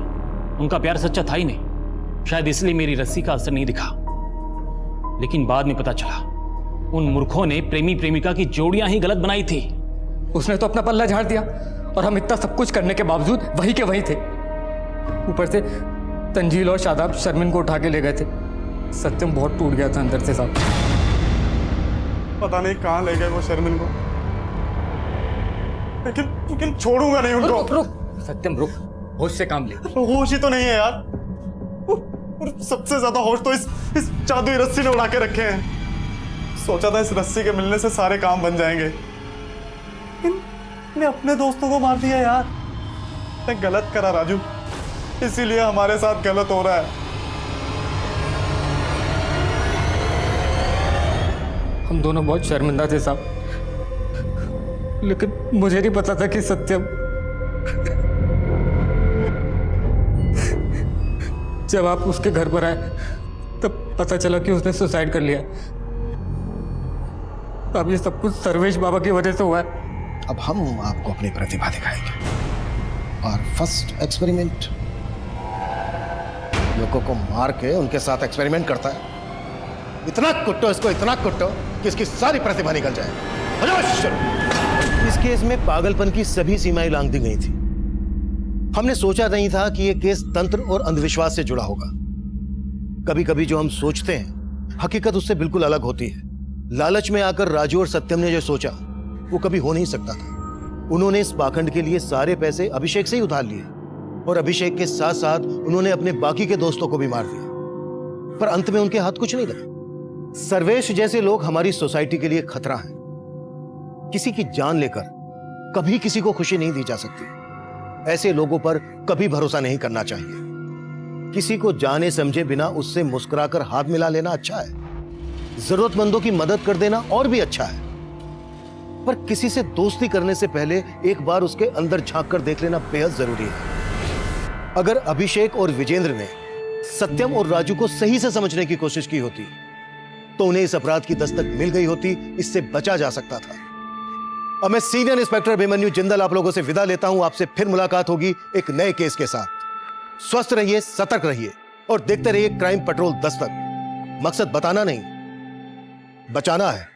उनका प्यार सच्चा था ही नहीं, शायद इसलिए मेरी रस्सी का असर नहीं दिखा। लेकिन बाद में पता चला उन मूर्खों ने प्रेमी प्रेमिका की जोड़ियां ही गलत बनाई थी। उसने तो अपना पल्ला झाड़ दिया और हम इतना सब कुछ करने के बावजूद वही के वही थे। ऊपर से तंजील और शादाब शर्मिन को उठा के ले गए थे। सत्यम बहुत टूट गया था अंदर से साहब। पता नहीं कहाँ ले गए वो शर्मिन को, लेकिन छोड़ूंगा नहीं उनको। रुक सत्यम रुक, होश से काम ले। होश ही तो नहीं है यार, और सबसे ज्यादा होश तो इस जादुई रस्सी ने उड़ा के रखे हैं। सोचा था इस रस्सी के मिलने से सारे काम बन जाएंगे, ने अपने दोस्तों को मार दिया यार। मैं गलत करा राजू, इसीलिए हमारे साथ गलत हो रहा है। हम दोनों बहुत शर्मिंदा थे साहब, लेकिन मुझे नहीं पता था कि सत्यम जब आप उसके घर पर आए तब पता चला कि उसने सुसाइड कर लिया। अब ये सब कुछ सर्वेश बाबा की वजह से हुआ है। अब हम आपको अपनी प्रतिभा दिखाएंगे और फर्स्ट एक्सपेरिमेंट, लोगों को मार के उनके साथ एक्सपेरिमेंट करता है। इतना कुट्टो इसको, इतना कुट्टो कि इसकी सारी प्रतिभा निकल जाए। इस केस में पागलपन की सभी सीमाएं लांघ दी गई थी। हमने सोचा नहीं था कि यह केस तंत्र और अंधविश्वास से जुड़ा होगा। कभी कभी जो हम सोचते हैं हकीकत उससे बिल्कुल अलग होती है। लालच में आकर राजू और सत्यम ने जो सोचा वो कभी हो नहीं सकता था। उन्होंने इस पाखंड के लिए सारे पैसे अभिषेक से ही उधार लिए और अभिषेक के साथ साथ उन्होंने अपने बाकी के दोस्तों को भी मार दिया, पर अंत में उनके हाथ कुछ नहीं लगा। सर्वेश जैसे लोग हमारी सोसाइटी के लिए खतरा हैं। किसी की जान लेकर कभी किसी को खुशी नहीं दी जा सकती। ऐसे लोगों पर कभी भरोसा नहीं करना चाहिए। किसी को जाने समझे बिना उससे मुस्कुराकर हाथ मिला लेना अच्छा है, जरूरतमंदों की मदद कर देना और भी अच्छा है, पर किसी से दोस्ती करने से पहले एक बार उसके अंदर झांक कर देख लेना बेहद जरूरी है। अगर अभिषेक और विजेंद्र ने सत्यम और राजू को सही से समझने की कोशिश की होती तो उन्हें इस अपराध की दस्तक मिल गई होती, इससे बचा जा सकता था। अब मैं सीनियर इंस्पेक्टर अभिमन्यु जिंदल आप लोगों से विदा लेता हूं। आपसे फिर मुलाकात होगी एक नए केस के साथ। स्वस्थ रहिए, सतर्क रहिए और देखते रहिए क्राइम पेट्रोल दस्तक। मकसद बताना नहीं, बचाना है।